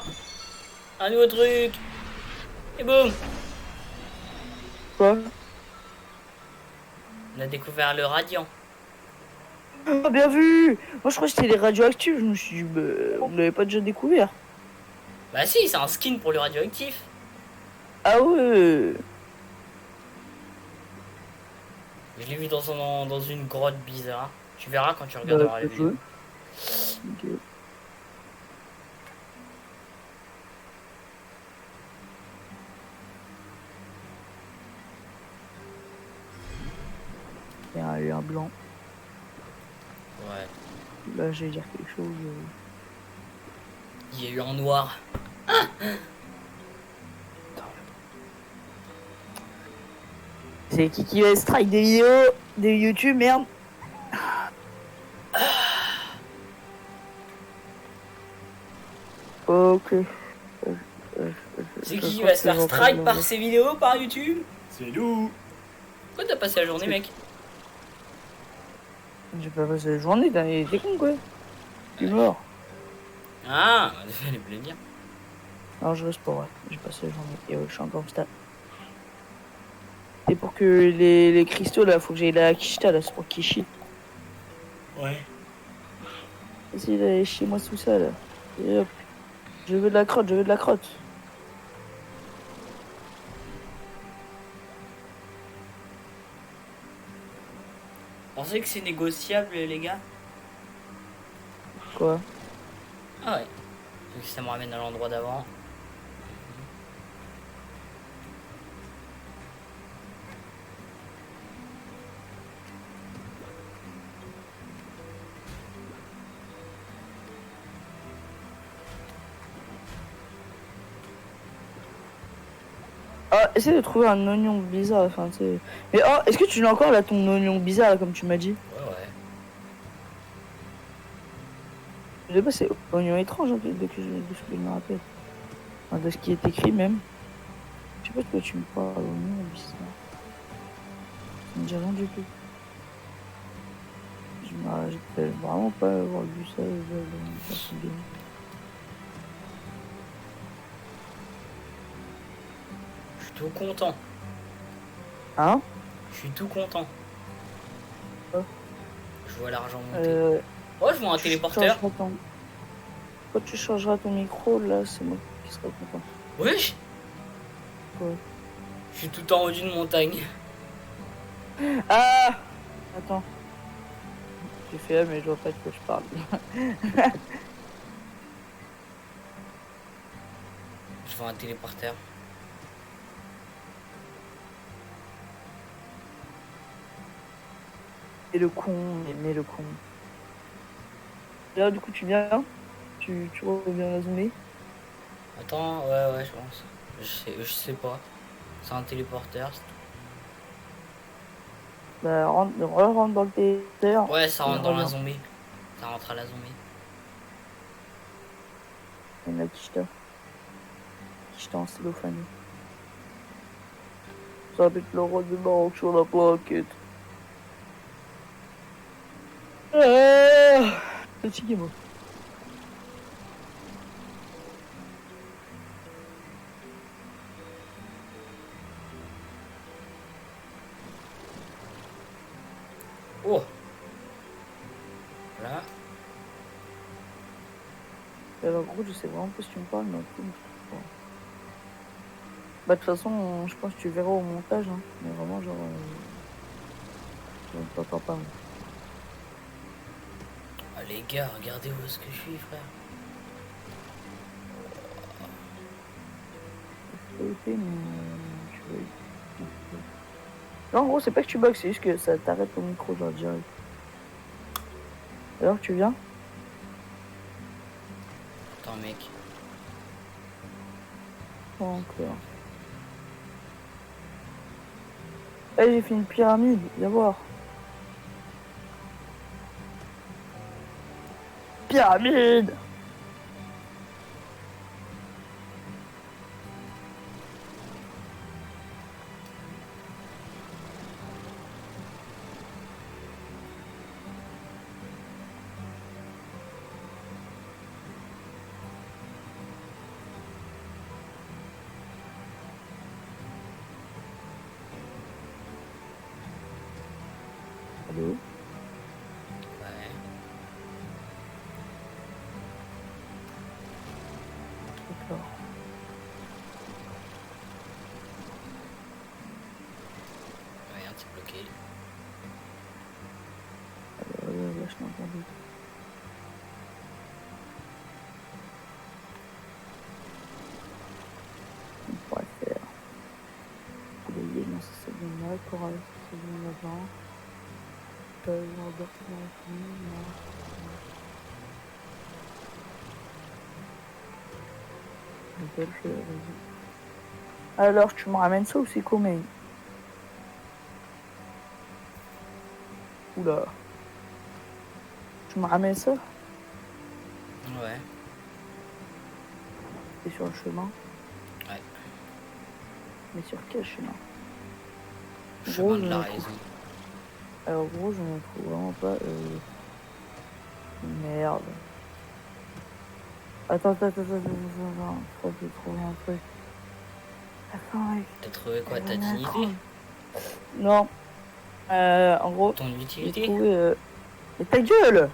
[SPEAKER 2] un nouveau truc. Et boum,
[SPEAKER 1] Quoi?
[SPEAKER 2] on a découvert le radiant.
[SPEAKER 1] Oh, bien vu! Moi, je crois que c'était les radioactifs. Je me suis dit, bah, on l'avait pas déjà découvert.
[SPEAKER 2] Bah si, c'est un skin pour le radioactif.
[SPEAKER 1] Ah ouais!
[SPEAKER 2] Je l'ai vu dans une grotte bizarre. Tu verras quand tu regarderas la vidéo.
[SPEAKER 1] Ok. Il y a eu un blanc.
[SPEAKER 2] Ouais.
[SPEAKER 1] Là, je vais dire quelque chose.
[SPEAKER 2] Il y a eu un noir.
[SPEAKER 1] C'est qui va strike des vidéos de YouTube, merde. Ok.
[SPEAKER 2] C'est
[SPEAKER 1] Je
[SPEAKER 2] qui
[SPEAKER 1] crois
[SPEAKER 2] va
[SPEAKER 1] que
[SPEAKER 2] se faire
[SPEAKER 1] je vais pas
[SPEAKER 2] strike
[SPEAKER 1] le
[SPEAKER 2] par
[SPEAKER 1] voir.
[SPEAKER 2] ses vidéos par YouTube? C'est nous. Pourquoi t'as passé la journée, mec?
[SPEAKER 1] J'ai pas passé la journée, t'es con quoi. Je suis mort.
[SPEAKER 2] Ah, bah, fallait me le dire.
[SPEAKER 1] Non, je reste pas vrai. J'ai passé la journée. Et ouais, je suis encore en stade. Et pour que les cristaux là, faut que j'aille la Kishta là, c'est pour Kishi.
[SPEAKER 2] Ouais.
[SPEAKER 1] Essaye d'aller chez moi tout ça là. Et hop. Je veux de la crotte, je veux de la crotte.
[SPEAKER 2] Pensez que c'est négociable, les gars?
[SPEAKER 1] Quoi?
[SPEAKER 2] Ah ouais. Donc ça me ramène à l'endroit d'avant.
[SPEAKER 1] Ah, essaye de trouver un oignon bizarre, enfin tu sais. Mais oh, est-ce que tu l'as encore là ton oignon bizarre là, comme tu m'as dit?
[SPEAKER 2] Ouais, ouais.
[SPEAKER 1] Je sais pas, c'est oignon étrange hein, de ce que je me rappelle. Enfin, de ce qui est écrit même. Je sais pas de quoi tu me parles, oignon bizarre. Ça me dit rien du tout. Je me rappelle vraiment pas avoir vu ça dans ce game.
[SPEAKER 2] Je suis tout content.
[SPEAKER 1] Hein?
[SPEAKER 2] Je suis tout content.
[SPEAKER 1] Oh.
[SPEAKER 2] Je vois l'argent monter. Oh, je vois un téléporteur.
[SPEAKER 1] Quand tu changeras ton micro, là, c'est moi qui serai content.
[SPEAKER 2] Wesh.
[SPEAKER 1] Ouais.
[SPEAKER 2] Je suis tout en haut d'une montagne.
[SPEAKER 1] Ah! Attends. J'ai fait là, mais je vois pas de quoi je parle.
[SPEAKER 2] Je vois un téléporteur.
[SPEAKER 1] Et le con, mais le con. Là, du coup, tu viens? Tu reviens à la zombie?
[SPEAKER 2] Attends, ouais, je pense. Je sais pas. C'est un téléporteur.
[SPEAKER 1] Bah, rentre dans le téléporteur.
[SPEAKER 2] Ouais, ça
[SPEAKER 1] Et
[SPEAKER 2] rentre dans la
[SPEAKER 1] reviens.
[SPEAKER 2] zombie. Ça rentre à la zombie.
[SPEAKER 1] Et la Kishta. Kishta en cellophane. Ça va être le roi de Maroc sur la plaquette. Fatigué, moi.
[SPEAKER 2] Oh. Voilà.
[SPEAKER 1] Alors, en gros, je sais vraiment pas si tu me parles, mais ok, je sais pas. Bah, de toute façon, je pense que tu verras au montage, hein. Mais vraiment, genre. Je ne t'entends pas, moi.
[SPEAKER 2] Ah, les gars, regardez où est-ce que je suis, frère.
[SPEAKER 1] Ok, mais. Tu veux. Non, en gros, c'est pas que tu bugs, c'est juste que ça t'arrête ton micro, genre direct. Alors, tu viens?
[SPEAKER 2] Attends, mec.
[SPEAKER 1] Pas encore. Eh, j'ai fait une pyramide, viens voir. Pyramide! Allô?
[SPEAKER 2] Ouais.
[SPEAKER 1] D'accord.
[SPEAKER 2] Regarde, c'est bloqué.
[SPEAKER 1] Là, je t'ai entendu. On pourrait faire. Poulet, non, ça c'est bon là. Coral, ça c'est bon là-bas. Norbert, non. Alors, tu me ramènes ça ou c'est comment? Oula. Tu me ramènes ça?
[SPEAKER 2] Ouais.
[SPEAKER 1] T'es sur le chemin.
[SPEAKER 2] Ouais.
[SPEAKER 1] Mais sur quel chemin?
[SPEAKER 2] Chemin de la
[SPEAKER 1] je
[SPEAKER 2] raison.
[SPEAKER 1] trouve. Alors gros, je ne trouve vraiment pas. Merde. Attends. Je crois que j'ai trouvé un truc. Attends, mec.
[SPEAKER 2] T'as trouvé quoi? Ta
[SPEAKER 1] Il y en a
[SPEAKER 2] dignité?
[SPEAKER 1] trop. Non. En gros,
[SPEAKER 2] Ton
[SPEAKER 1] j'ai
[SPEAKER 2] utilité?
[SPEAKER 1] trouvé. Mais ta gueule!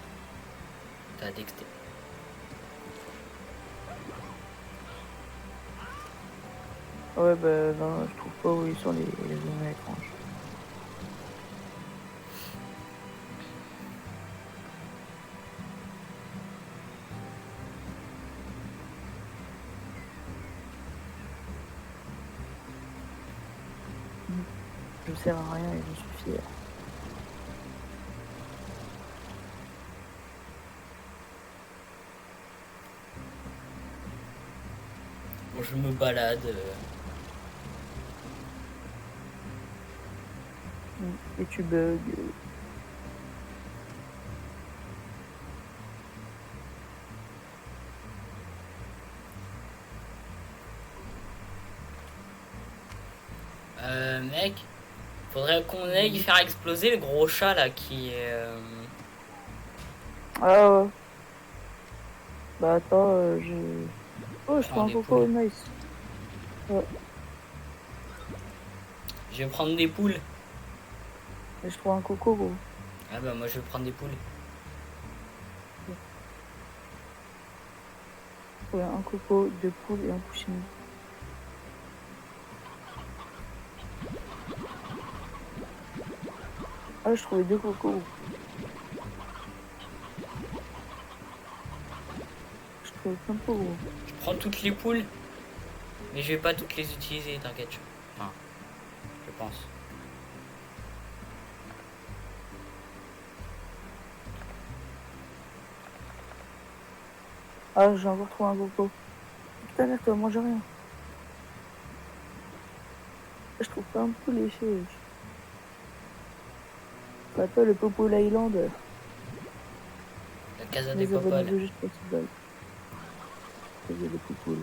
[SPEAKER 2] Ta dexté.
[SPEAKER 1] Ouais, bah non, je trouve pas où ils sont les zones étranges. Je sers à rien et je suis fier.
[SPEAKER 2] Bon, je me balade.
[SPEAKER 1] Et tu bugs.
[SPEAKER 2] Mec, faudrait qu'on aille faire exploser le gros chat là qui est.
[SPEAKER 1] Ah ouais. Bah attends, oh, je
[SPEAKER 2] Prends
[SPEAKER 1] trouve un
[SPEAKER 2] des
[SPEAKER 1] coco,
[SPEAKER 2] poules.
[SPEAKER 1] nice. Ouais,
[SPEAKER 2] Je vais prendre des poules.
[SPEAKER 1] mais je trouve un coco, gros.
[SPEAKER 2] Ah bah moi je vais prendre des poules.
[SPEAKER 1] Ouais, un coco, deux poules et un poussini. Ah, je trouvais deux cocos. Je trouvais plein de pots, gros.
[SPEAKER 2] Je prends toutes les poules. Mais je vais pas toutes les utiliser, t'inquiète. Enfin, je pense.
[SPEAKER 1] Ah, j'ai encore trouvé un coco. Putain, merde, toi, mange rien. Je trouve pas un peu léché. Pas toi, le Popo Island.
[SPEAKER 2] La Casa des
[SPEAKER 1] Les abonnés
[SPEAKER 2] Popol.
[SPEAKER 1] juste pour cette blague. C'est des Popo.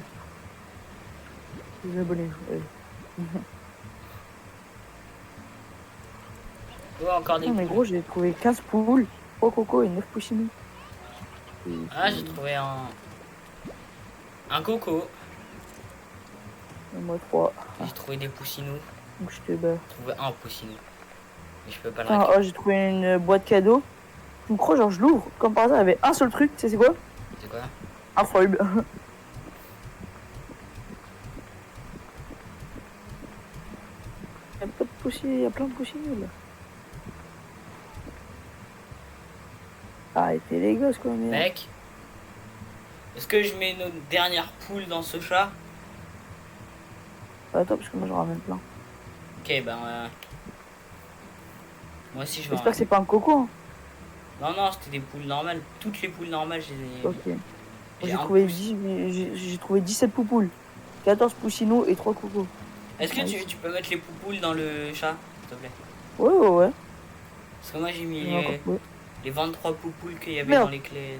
[SPEAKER 1] Les abonnés, ouais.
[SPEAKER 2] Oh, encore des
[SPEAKER 1] Non, mais
[SPEAKER 2] poules.
[SPEAKER 1] gros, j'ai trouvé 15 poules, 3 cocos et 9 poussini.
[SPEAKER 2] Ah, j'ai trouvé un coco.
[SPEAKER 1] Et moi 3.
[SPEAKER 2] J'ai trouvé des poussinots.
[SPEAKER 1] Donc je te bats.
[SPEAKER 2] J'ai trouvé un poussinou. Mais je peux pas le
[SPEAKER 1] Putain,
[SPEAKER 2] récupérer.
[SPEAKER 1] oh, j'ai trouvé une boîte cadeau. Je me crois, genre, je l'ouvre. Comme par hasard, il y avait un seul truc. Tu sais, c'est quoi?
[SPEAKER 2] C'est quoi?
[SPEAKER 1] Un foil. Il y a pas de poussini, il y a plein de poussini là. Arrêtez les gosses, quoi, merde.
[SPEAKER 2] Mec, est-ce que je mets notre dernière poule dans ce chat?
[SPEAKER 1] Attends, parce que moi, j'en ramène plein.
[SPEAKER 2] Ok, ben. Moi aussi je vais en
[SPEAKER 1] J'espère que c'est pas un coco. Hein.
[SPEAKER 2] Non, non, c'était des poules normales. Toutes les poules normales, j'ai.
[SPEAKER 1] Ok.
[SPEAKER 2] J'ai
[SPEAKER 1] J'ai
[SPEAKER 2] un
[SPEAKER 1] trouvé,
[SPEAKER 2] pouce.
[SPEAKER 1] j'ai trouvé 17 poupoules. 14 poussinots et 3 cocos.
[SPEAKER 2] Est-ce que
[SPEAKER 1] Nice.
[SPEAKER 2] tu peux mettre les poupoules dans le chat, s'il te plaît?
[SPEAKER 1] Ouais.
[SPEAKER 2] Parce que moi j'ai mis
[SPEAKER 1] J'en ai encore trouvé.
[SPEAKER 2] les 23 poupoules qu'il y avait
[SPEAKER 1] Merde.
[SPEAKER 2] dans les clés.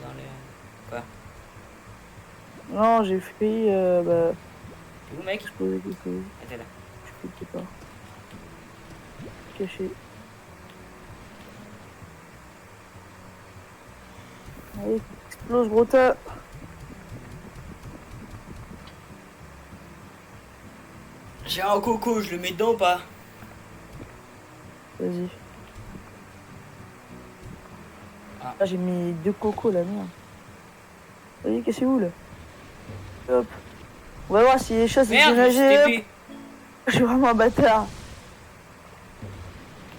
[SPEAKER 2] Quoi?
[SPEAKER 1] Non, j'ai fait. Bah,
[SPEAKER 2] T'es où, mec?
[SPEAKER 1] je posais quelque chose.
[SPEAKER 2] Ah, t'es là.
[SPEAKER 1] Je sais pas. Caché. Allez, explose, gros tas.
[SPEAKER 2] J'ai un coco, je le mets dedans ou pas?
[SPEAKER 1] Vas-y.
[SPEAKER 2] Ah.
[SPEAKER 1] Ah, j'ai mis 2 cocos là, merde. Vas-y, cassez-vous là. Hop. On va voir si les chats c'est
[SPEAKER 2] Merde, je me suis
[SPEAKER 1] nager.
[SPEAKER 2] TP.
[SPEAKER 1] Je suis vraiment un bâtard.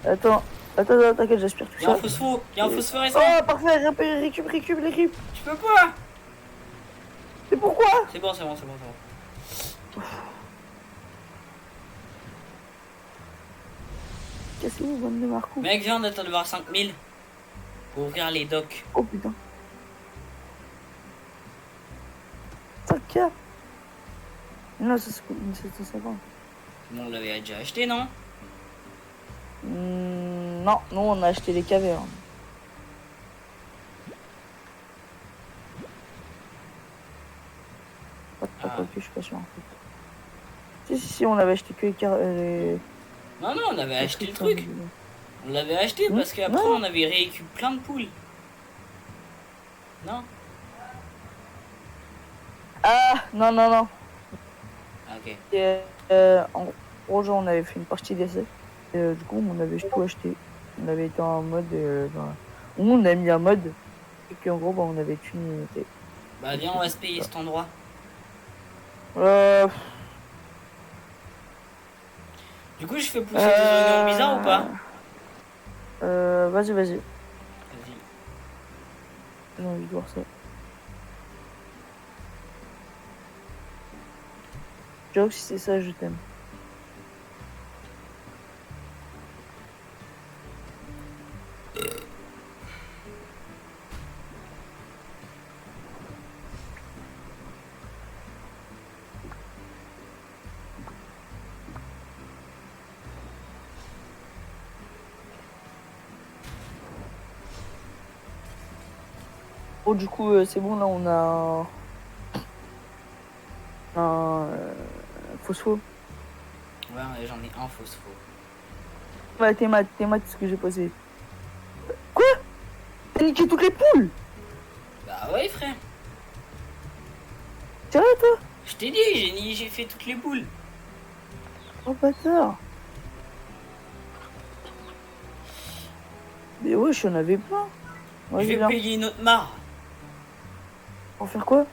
[SPEAKER 1] Attends, t'inquiète, j'aspire tout
[SPEAKER 2] Y'a un
[SPEAKER 1] ça.
[SPEAKER 2] phospho, y'a un phosphorescent.
[SPEAKER 1] Oh, parfait, récup.
[SPEAKER 2] Tu peux pas?
[SPEAKER 1] Mais pourquoi?
[SPEAKER 2] C'est bon.
[SPEAKER 1] Cassez-vous, bande de marcous.
[SPEAKER 2] Mec, viens, on attend de voir 5000 pour ouvrir les docks.
[SPEAKER 1] Oh putain. 5K. Non, ça se coûte 1750.
[SPEAKER 2] Bon, on l'avait déjà acheté, non?
[SPEAKER 1] Non, Non, nous on a acheté les cavernes.
[SPEAKER 2] Ah.
[SPEAKER 1] Je suis pas sûr en fait. Si, on avait acheté que les
[SPEAKER 2] Non, on avait acheté le truc. On l'avait acheté parce qu'après
[SPEAKER 1] Non.
[SPEAKER 2] on avait récupéré plein de poules. Non?
[SPEAKER 1] Ah, non.
[SPEAKER 2] Ah, ok.
[SPEAKER 1] Et, en gros, genre, on avait fait une partie d'essai. Et du coup, on avait tout acheté. On avait été en mode. On a mis un mode. Et qu'en gros, bah, on avait une unité.
[SPEAKER 2] Bah, viens, on va se payer cet endroit.
[SPEAKER 1] Euh,
[SPEAKER 2] Du coup, je fais pousser des oignons bizarres ou pas?
[SPEAKER 1] Vas-y.
[SPEAKER 2] Vas-y.
[SPEAKER 1] J'ai envie de voir ça. J'avoue que si c'est ça, je t'aime. Bon, du coup, c'est bon, là, on a un phospho.
[SPEAKER 2] Ouais, j'en ai un phospho.
[SPEAKER 1] Ouais, tes maths, ce que j'ai posé. Quoi? T'as niqué toutes les poules?
[SPEAKER 2] Bah ouais, frère.
[SPEAKER 1] Sérieux, toi?
[SPEAKER 2] Je t'ai dit, j'ai fait toutes les poules.
[SPEAKER 1] Oh, bâtard. Mais ouais, j'en avais plein.
[SPEAKER 2] Je vais payer une autre mare.
[SPEAKER 1] Pour faire quoi?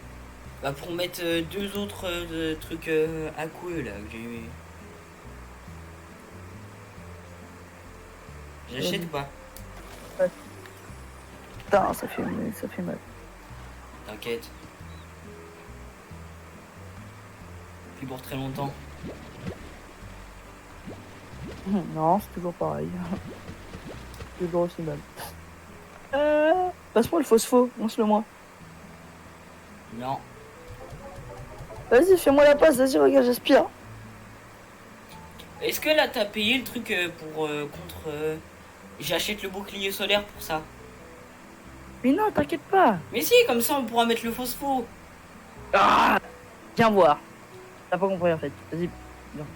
[SPEAKER 2] Bah pour mettre deux autres trucs aqueux là que j'ai. J'achète ou pas?
[SPEAKER 1] Ouais. Putain, ça fait mal.
[SPEAKER 2] T'inquiète. Puis pour très longtemps.
[SPEAKER 1] Non, c'est toujours pareil. Toujours aussi mal. Passe-moi le phospho, lance-le-moi.
[SPEAKER 2] Non.
[SPEAKER 1] Vas-y, fais-moi la passe, vas-y, regarde, j'aspire.
[SPEAKER 2] Est-ce que là t'as payé le truc pour contre. J'achète le bouclier solaire pour ça.
[SPEAKER 1] Mais non, t'inquiète pas.
[SPEAKER 2] Mais si, comme ça on pourra mettre le phospho.
[SPEAKER 1] Ah, viens voir. T'as pas compris en fait. Vas-y, viens.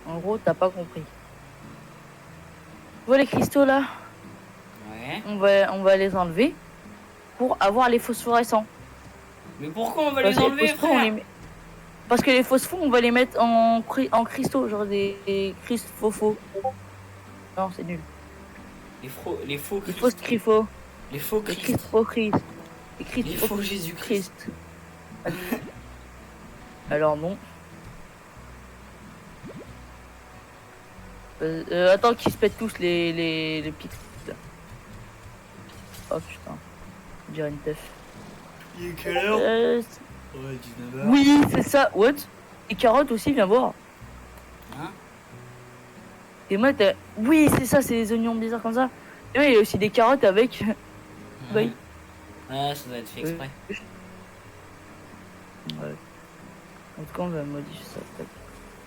[SPEAKER 1] En gros, t'as pas compris. Tu vois les cristaux là?
[SPEAKER 2] Ouais.
[SPEAKER 1] On va les enlever pour avoir les phosphorescents.
[SPEAKER 2] Mais pourquoi on va les enlever, frère?
[SPEAKER 1] Parce que les phosphos, on va les mettre en cristaux, genre des cristaux. Non, c'est nul.
[SPEAKER 2] Les faux
[SPEAKER 1] Les faux
[SPEAKER 2] Christ.
[SPEAKER 1] crifos.
[SPEAKER 2] Les faux
[SPEAKER 1] Les
[SPEAKER 2] Christ.
[SPEAKER 1] Christ.
[SPEAKER 2] Les faux Jésus-Christ.
[SPEAKER 1] Alors non. Attends qu'ils se pètent tous les petits. Oh putain. Je dirais une teuf.
[SPEAKER 2] Il est quelle heure?
[SPEAKER 1] Ouais,
[SPEAKER 2] 19h.
[SPEAKER 1] oui, c'est ça. What? Les carottes aussi, viens voir.
[SPEAKER 2] Hein?
[SPEAKER 1] Et moi, oui, c'est ça, c'est des oignons bizarres comme ça. Et ouais, il y a aussi des carottes avec.
[SPEAKER 2] Ouais, ça doit être fait exprès.
[SPEAKER 1] Ouais. En tout cas, on va modifier ça. Tac,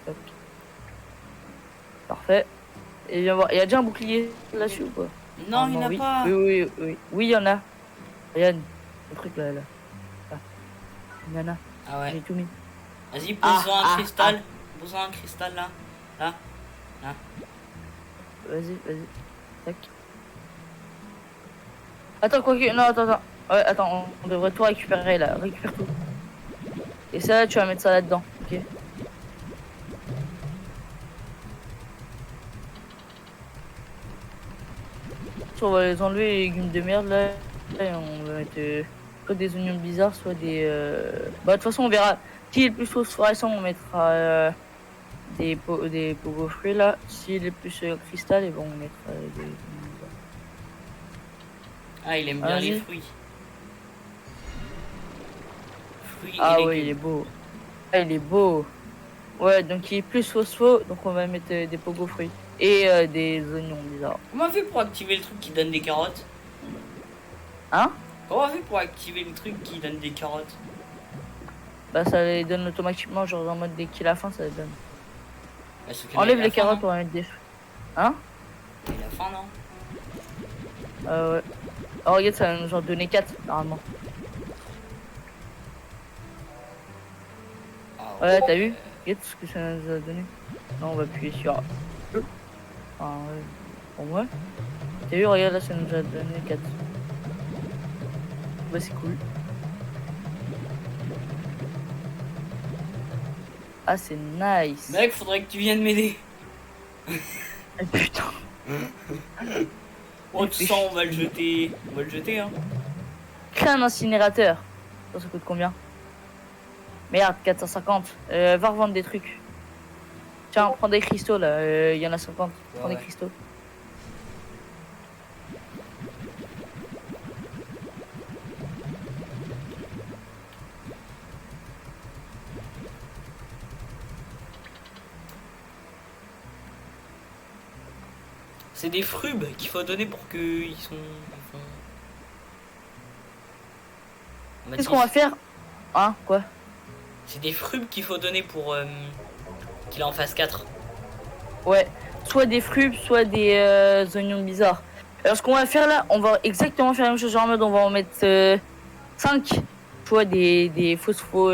[SPEAKER 1] tac. Parfait. Et viens voir. Il y a déjà un bouclier là-dessus ou pas?
[SPEAKER 2] Non, il n'y en a
[SPEAKER 1] oui.
[SPEAKER 2] pas.
[SPEAKER 1] Oui. Oui, il y en a. Regarde, le truc là. Il y en a.
[SPEAKER 2] Ah ouais.
[SPEAKER 1] J'ai tout mis.
[SPEAKER 2] Vas-y, pose-en un cristal. Pose-en un cristal là. Là.
[SPEAKER 1] Vas-y. Tac. Attends, quoi que. Non, attends. Ouais, attends, on devrait tout récupérer là. Récupère tout. Et ça, tu vas mettre ça là-dedans. Ok. On va les enlever les légumes de merde là. Et on va mettre soit des oignons bizarres, soit des. Bah, de toute façon, on verra. Qui est le plus phosphorescent, on mettra des pogo fruits là. S'il est plus cristal, et bon, on mettra des.
[SPEAKER 2] Ah, il aime bien les fruits.
[SPEAKER 1] Ah ouais, il est beau. Ah, il est beau. Ouais, donc il est plus phospho, donc on va mettre des pogo fruits. Et des oignons bizarres.
[SPEAKER 2] Comment on fait pour activer le truc qui donne des carottes?
[SPEAKER 1] Hein?
[SPEAKER 2] Comment on fait pour activer le truc qui donne des carottes?
[SPEAKER 1] Bah ça les donne automatiquement, genre en mode dès qu'il a faim, ça les donne.
[SPEAKER 2] Parce que là,
[SPEAKER 1] Enlève
[SPEAKER 2] il a
[SPEAKER 1] les
[SPEAKER 2] faim,
[SPEAKER 1] carottes,
[SPEAKER 2] non
[SPEAKER 1] on va mettre des... Hein?
[SPEAKER 2] Il a faim, non?
[SPEAKER 1] Ouais. Oh, regarde, ça va nous en donner 4, normalement.
[SPEAKER 2] Ah
[SPEAKER 1] Ouais, t'as
[SPEAKER 2] ouais.
[SPEAKER 1] vu? Regarde ce que ça nous a donné. Non, on va appuyer sur... E. Ah, ouais. Pour moi. T'as vu, regarde, là, ça nous a donné 4. Bah, c'est cool. Ah, c'est nice.
[SPEAKER 2] Mec, faudrait que tu viennes m'aider.
[SPEAKER 1] Ah, putain.
[SPEAKER 2] Oh, tout ça, on va le jeter. On va le jeter, hein.
[SPEAKER 1] Crée un incinérateur. Ça coûte combien? Merde, 450. Va revendre des trucs. Tiens, prends des cristaux, là. Il y en a 50. Prends des cristaux.
[SPEAKER 2] C'est des frubes qu'il faut donner pour qu'ils sont...
[SPEAKER 1] Qu'est-ce qu'on va faire? Hein, quoi?
[SPEAKER 2] C'est des frubes qu'il faut donner pour qu'il en fasse 4.
[SPEAKER 1] Ouais, soit des frubes, soit des oignons bizarres. Alors ce qu'on va faire là, on va exactement faire la même chose, genre en mode on va en mettre 5, soit des phospho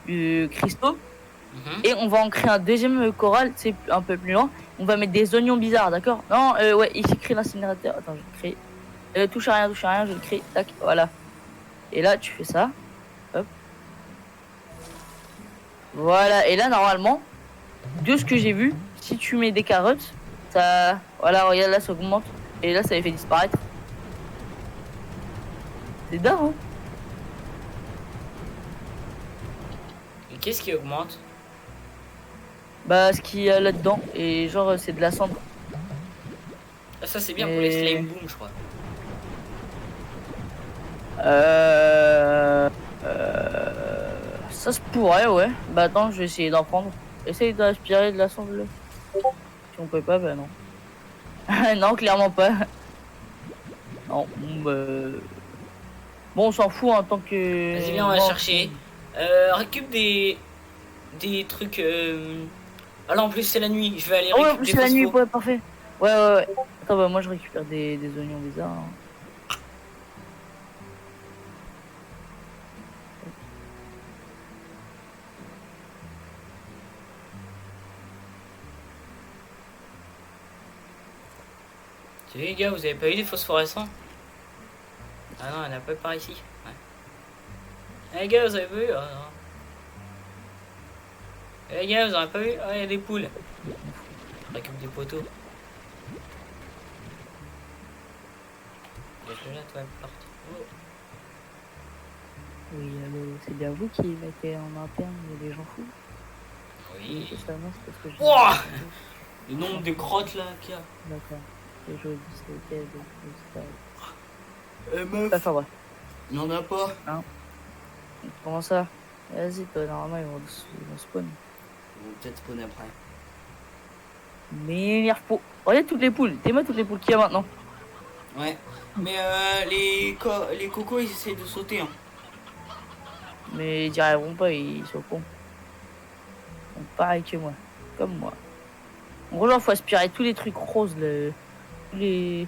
[SPEAKER 1] cristaux. Et on va en créer un deuxième coral, c'est un peu plus loin. On va mettre des oignons bizarres, d'accord? Non, ouais, ici crée l'incinérateur. Attends, je vais créer. Touche à rien, je le crée. Tac, voilà. Et là, tu fais ça. Hop. Voilà, et là, normalement, de ce que j'ai vu, si tu mets des carottes, ça... Voilà, regarde, là, ça augmente. Et là, ça les fait disparaître. C'est dingue, hein?
[SPEAKER 2] Et qu'est-ce qui augmente?
[SPEAKER 1] Bah, ce qu'il y a là-dedans. Et genre, c'est de la cendre.
[SPEAKER 2] Ah, ça, c'est bien pour les slime boom, je crois.
[SPEAKER 1] Ça se pourrait, ouais. Bah, attends, je vais essayer d'en prendre. Essaye d'aspirer de la cendre, là. Si on peut pas, bah non. Non, clairement pas. Non, bon, on s'en fout en tant que...
[SPEAKER 2] Vas-y, viens, on va chercher. Récup des trucs... Ah là, en plus, c'est la nuit. Je vais aller récupérer des
[SPEAKER 1] c'est la nuit,
[SPEAKER 2] phosphos.
[SPEAKER 1] ouais, parfait. Ouais. Attends, bah moi, je récupère des oignons bizarres. Hein.
[SPEAKER 2] Salut les gars, vous avez pas eu des phosphorescents? Ah non, il n'y en a pas par ici. Ouais. Eh les gars, vous avez pas vu? Ah non. Eh les gars, vous avez pas vu? Ah, il y a des poules. Je récupère des poteaux. Là, toi, porte. Oh.
[SPEAKER 1] Oui, c'est bien vous qui mettez en interne les gens fous.
[SPEAKER 2] Oui.
[SPEAKER 1] C'est parce que je...
[SPEAKER 2] Wow, le nombre de crottes là qu'il y a.
[SPEAKER 1] D'accord. C'est joli, c'est ok.
[SPEAKER 2] Meuf.
[SPEAKER 1] Enfin, ouais.
[SPEAKER 2] Il n'y en a pas.
[SPEAKER 1] Hein? Comment ça? Vas-y, toi, normalement, ils vont spawn.
[SPEAKER 2] Ils vont peut-être spawn après.
[SPEAKER 1] M'énerve pas. Regarde toutes les poules. T'es moi toutes les poules qu'il y a maintenant.
[SPEAKER 2] Ouais. Mais les cocos, ils essayent de sauter. Hein.
[SPEAKER 1] Mais ils y arriveront pas, ils sont cons. Donc, pareil que moi. Comme moi. En gros, genre, faut aspirer tous les trucs roses. Tous les...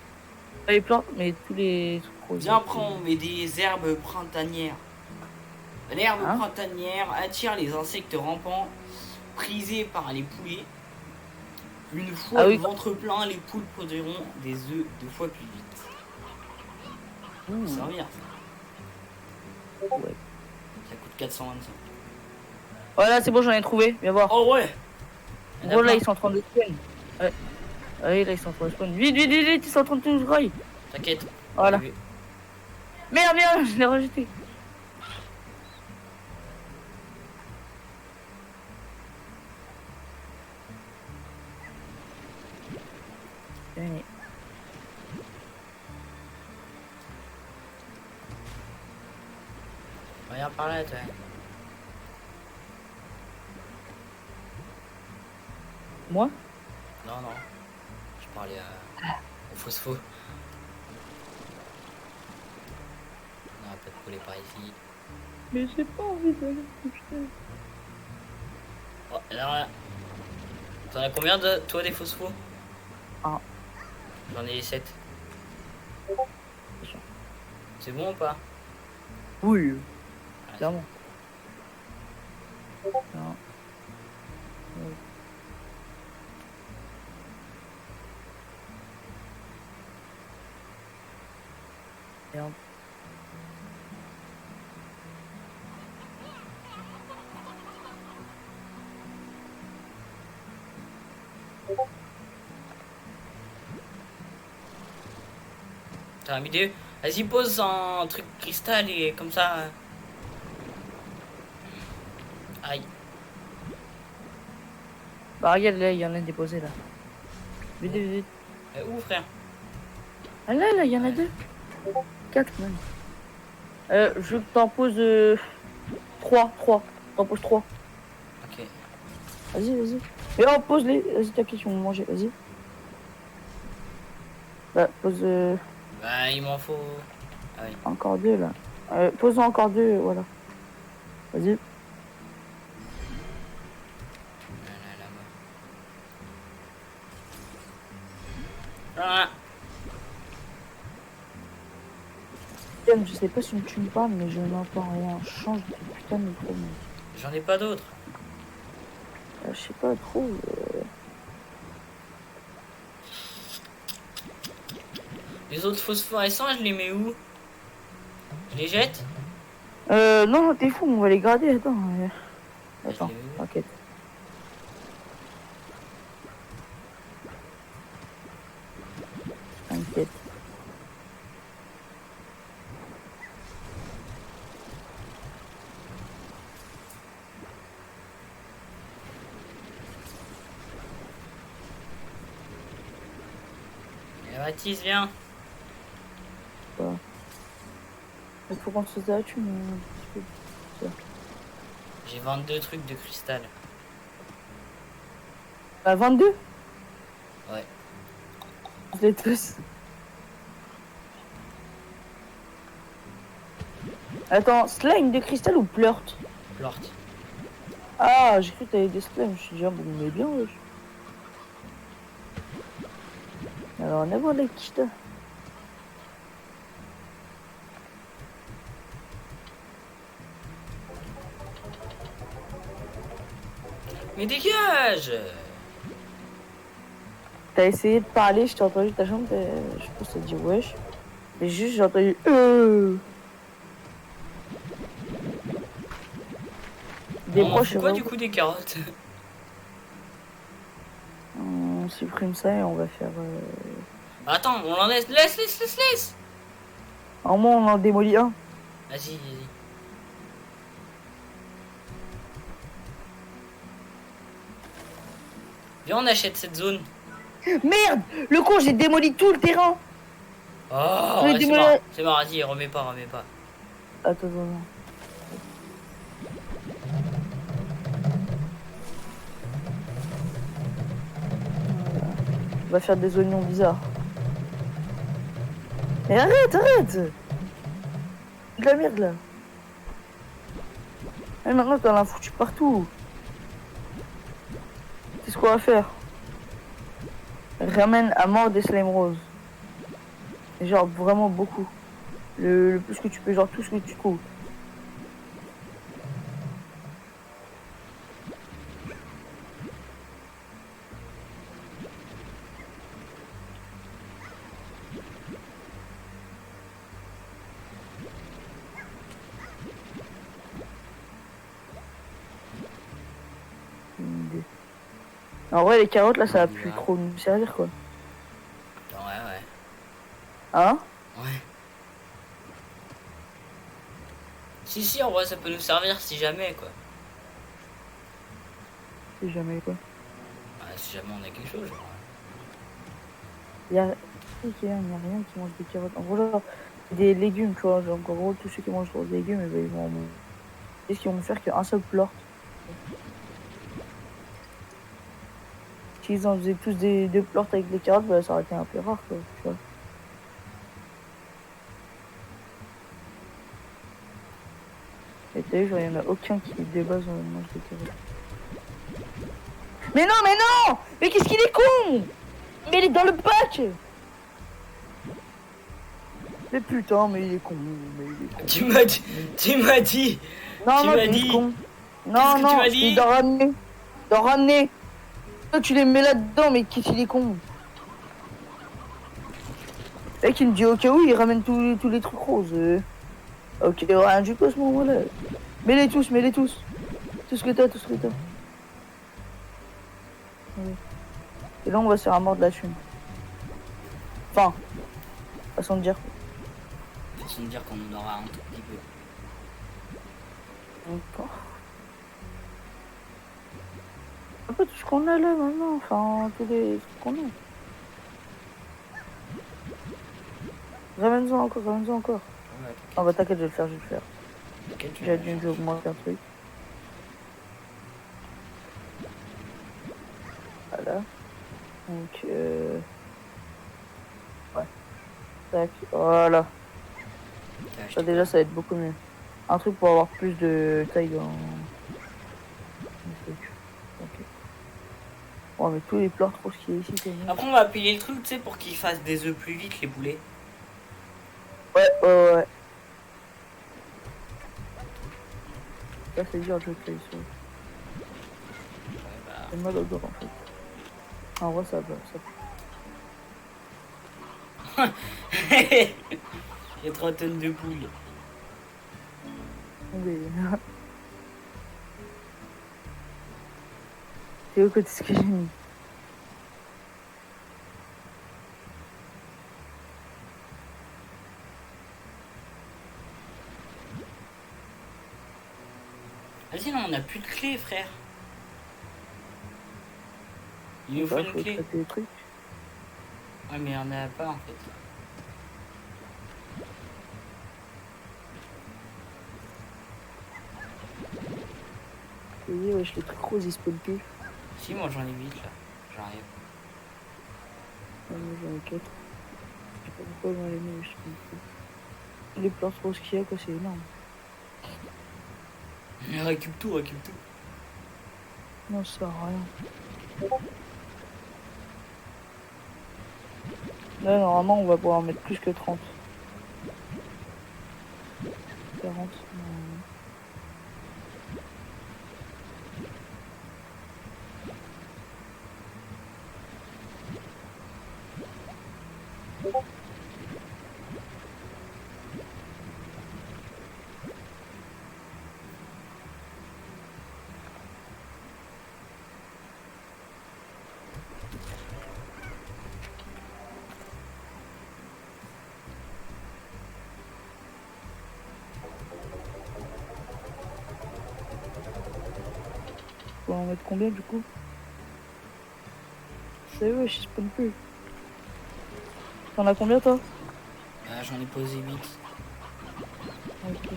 [SPEAKER 1] Pas les plantes, mais tous les trucs roses.
[SPEAKER 2] Viens, après, on met des herbes printanières. L'herbe printanière attire les insectes rampants prisés par les poulets. Une fois le ventre plein, les poules produiront des œufs 2 fois plus vite. Ça servir ça.
[SPEAKER 1] Ouais.
[SPEAKER 2] Ça coûte 425.
[SPEAKER 1] Voilà, c'est bon, j'en ai trouvé. Viens voir.
[SPEAKER 2] Oh ouais.
[SPEAKER 1] En gros, là, ils sont en train de spawn. Ouais. Ouais, là, ils sont en train de spawn. Vite, ils sont en train de tout grailler.
[SPEAKER 2] T'inquiète.
[SPEAKER 1] Voilà. Merde, je l'ai rejeté. Venez.
[SPEAKER 2] Regarde par là, toi.
[SPEAKER 1] Moi?
[SPEAKER 2] Non. Je parlais au phospho. On n'aura pas de poulet par ici.
[SPEAKER 1] Mais j'ai pas envie d'aller.
[SPEAKER 2] Oh, alors là. T'en as combien de toi des phosphos?
[SPEAKER 1] Un.
[SPEAKER 2] J'en ai 7. C'est bon ou pas?
[SPEAKER 1] Oui,
[SPEAKER 2] Ah,
[SPEAKER 1] clairement. Non. Merde.
[SPEAKER 2] T'as une idée? Vas-y, pose un truc cristal et comme ça. Aïe.
[SPEAKER 1] Bah regarde là, il y en a déposé là. Vite, vite, vite.
[SPEAKER 2] Où frère?
[SPEAKER 1] Ah là, il y en a 2. 4 même. Je t'en pose 3. T'en poses 3.
[SPEAKER 2] Ok.
[SPEAKER 1] Vas-y, vas-y. Et oh, pose-les. Vas-y, t'inquiète, ils vont manger. Vas-y. Bah, pose
[SPEAKER 2] Bah, il m'en faut. Ah oui.
[SPEAKER 1] encore 2 là. Pose encore 2, voilà. Vas-y.
[SPEAKER 2] Ah.
[SPEAKER 1] Je sais pas si tu me parles, mais je n'entends rien. Change de putain de micro, mec.
[SPEAKER 2] J'en ai pas d'autres.
[SPEAKER 1] Je sais pas trop.
[SPEAKER 2] Les autres phosphorescents, je les mets où? Je les jette?
[SPEAKER 1] Non, t'es fou, on va les garder. Attends. Attends, t'inquiète. T'inquiète.
[SPEAKER 2] Baptiste, viens.
[SPEAKER 1] Voilà. Il faut qu'on se fasse de la thune.
[SPEAKER 2] J'ai 22 trucs de cristal.
[SPEAKER 1] Bah, 22?
[SPEAKER 2] Ouais.
[SPEAKER 1] Je les tous. Attends, slime de cristal ou plurt?
[SPEAKER 2] Plort.
[SPEAKER 1] Ah, j'ai cru que t'avais des slimes. Je suis déjà bon, mais bien, wesh. Alors, on a voir les quittes.
[SPEAKER 2] Mais dégage!
[SPEAKER 1] T'as essayé de parler, je t'ai entendu ta chambre, je pense que t'as dit wesh. Et juste, j'ai entendu Des
[SPEAKER 2] On
[SPEAKER 1] proches,
[SPEAKER 2] fout quoi du coup des carottes?
[SPEAKER 1] On supprime ça et on va faire.
[SPEAKER 2] Attends, on en laisse. Laisse!
[SPEAKER 1] En moins, on en démolit un.
[SPEAKER 2] Vas-y. Viens, on achète cette zone.
[SPEAKER 1] Merde! Le con, j'ai démoli tout le terrain!
[SPEAKER 2] Oh,
[SPEAKER 1] Oui,
[SPEAKER 2] ouais, c'est marrant, vas-y, remets pas.
[SPEAKER 1] Attends. On va faire des oignons bizarres. Mais arrête! De la merde là! Et maintenant, t'en as foutu partout! C'est ce qu'on va faire. Ramène à mort des slime roses. Genre vraiment beaucoup. Le plus que tu peux, genre tout ce que tu trouves. En vrai, les carottes là, ça va plus trop nous servir quoi.
[SPEAKER 2] Ouais.
[SPEAKER 1] Hein?
[SPEAKER 2] Ouais. Si, en vrai, ça peut nous servir si jamais, quoi.
[SPEAKER 1] Si jamais quoi.
[SPEAKER 2] Ouais, si jamais on a quelque chose, genre.
[SPEAKER 1] Il y a rien qui mange des carottes. En gros, genre, des légumes, tu vois. Genre, en gros, tous ceux qui mangent des légumes, eh ben, ils vont. Qu'est-ce qu'ils vont faire qu'un seul plort? S'ils en faisaient tous des plorts avec des carottes, bah, ça aurait été un peu rare, quoi, tu vois. Et t'as vu, genre, il n'y en a aucun qui, de base, mange des carottes. Mais non, mais non! Mais qu'est-ce qu'il est con! Mais il est dans le pack! Mais putain, mais il est con, mais il est con.
[SPEAKER 2] Tu m'as dit.
[SPEAKER 1] Non,
[SPEAKER 2] tu
[SPEAKER 1] non,
[SPEAKER 2] m'as
[SPEAKER 1] tu
[SPEAKER 2] dit.
[SPEAKER 1] con.
[SPEAKER 2] Qu'est-ce
[SPEAKER 1] Non,
[SPEAKER 2] que tu
[SPEAKER 1] non,
[SPEAKER 2] m'as dit?
[SPEAKER 1] il doit ramener. D'en ramener. Toi, tu les mets là-dedans, mais qu'est-ce qu'il est con. Le mec, il me dit au cas où, il ramène tous les trucs roses. Ok, rien du tout à ce moment-là. Mets-les tous, mets-les tous. Tout ce que t'as, tout ce que t'as. Ouais. Et là, on va se faire un mort de la thune. Enfin, façon de dire.
[SPEAKER 2] Façon de dire qu'on en aura un tout petit peu.
[SPEAKER 1] D'accord. Un peu tout ce qu'on a là maintenant, enfin, tous les trucs qu'on a. Ramène-en encore, ramène-en encore.
[SPEAKER 2] Ouais,
[SPEAKER 1] Ah bah t'inquiète, je vais le faire, je vais le faire.
[SPEAKER 2] t'inquiète,
[SPEAKER 1] J'ai dû augmenter un truc. Voilà. Donc ouais. Tac, voilà. Ça déjà ça va être beaucoup mieux. Un truc pour avoir plus de taille dans le truc. Ok. Oh mais tous les pleurs trop ce qui est ici c'est bon.
[SPEAKER 2] Après on va payer le truc, tu sais, pour qu'ils fassent des œufs plus vite les poulets.
[SPEAKER 1] Ouais, ouais. Ça c'est dur le jeu de play ça.
[SPEAKER 2] Ouais, bah...
[SPEAKER 1] C'est mal au dos en fait. En vrai ça va, ça.
[SPEAKER 2] Il y a 3 tonnes de poules.
[SPEAKER 1] Mais... c'est au côté de ce que j'ai mis.
[SPEAKER 2] Vas-y, non, on n'a plus de clé, frère. Il nous faut une clé.
[SPEAKER 1] Les trucs.
[SPEAKER 2] Ouais, mais on en a pas en fait.
[SPEAKER 1] Oui, wesh, les trucs roses ils spawnent plus.
[SPEAKER 2] Si, moi j'en ai 8 là. J'arrive.
[SPEAKER 1] Moi j'en ai 4. Je sais pas pourquoi moi les miens je spawnent plus. Les plantes roses qu'il y a quoi, c'est énorme.
[SPEAKER 2] Récup tout, récup tout.
[SPEAKER 1] Non, ça sert à rien. Là, normalement, on va pouvoir en mettre plus que 30. 40. On va en mettre combien du coup? C'est vrai, je spawn plus. T'en as combien toi?
[SPEAKER 2] J'en ai posé 8.
[SPEAKER 1] Ok.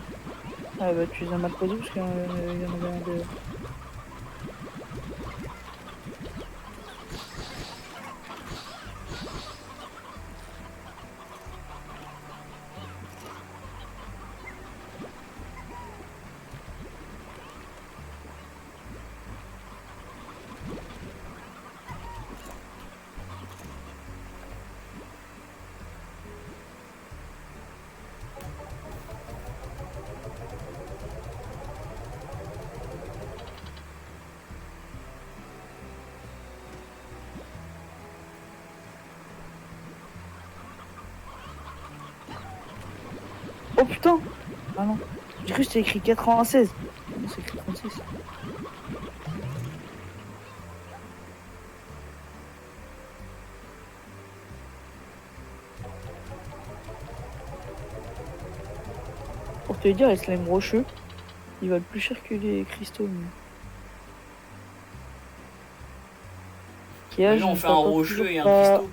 [SPEAKER 1] Ah bah tu les as mal posés parce qu'il y en avait un de... Oh putain! Ah non, j'ai cru que c'était écrit 96. Non, c'est écrit 36. Pour te dire, les slimes rocheux, ils valent plus cher que les cristaux.
[SPEAKER 2] Là, on fait un rocheux et un cristaux.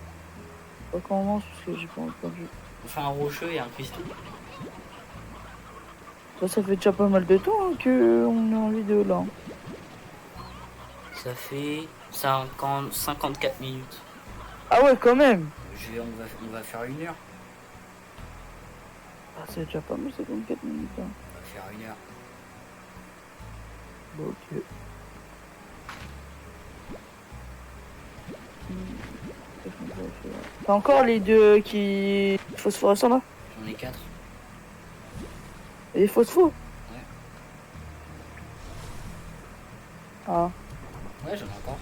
[SPEAKER 1] On commence parce que j'ai pas entendu.
[SPEAKER 2] On fait un rocheux et un cristaux.
[SPEAKER 1] Ça fait déjà pas mal de temps hein, qu'on est en vidéo là.
[SPEAKER 2] Ça fait 54 minutes.
[SPEAKER 1] Ah ouais, quand même.
[SPEAKER 2] On va faire 1 heure.
[SPEAKER 1] Ah, c'est déjà pas mal, 54 minutes. Hein.
[SPEAKER 2] On va faire 1 heure.
[SPEAKER 1] Bon, ok. T'as encore les deux qui phosphorescents là?
[SPEAKER 2] J'en ai 4.
[SPEAKER 1] Et les phosphos?
[SPEAKER 2] Ouais.
[SPEAKER 1] Ah.
[SPEAKER 2] Ouais, j'en ai encore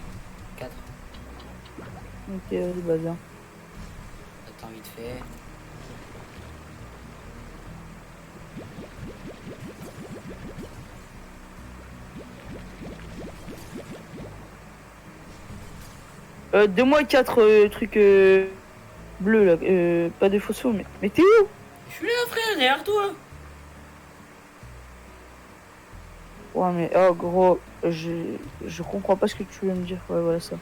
[SPEAKER 2] 4.
[SPEAKER 1] Ok, vas-y, bah viens.
[SPEAKER 2] Attends, vite fait.
[SPEAKER 1] Donne-moi 4 trucs bleus là. Pas de phosphos, mais t'es où?
[SPEAKER 2] Je suis là, frère, derrière toi.
[SPEAKER 1] Ouais, mais oh gros, je comprends pas ce que tu veux me dire. Ouais, voilà ça.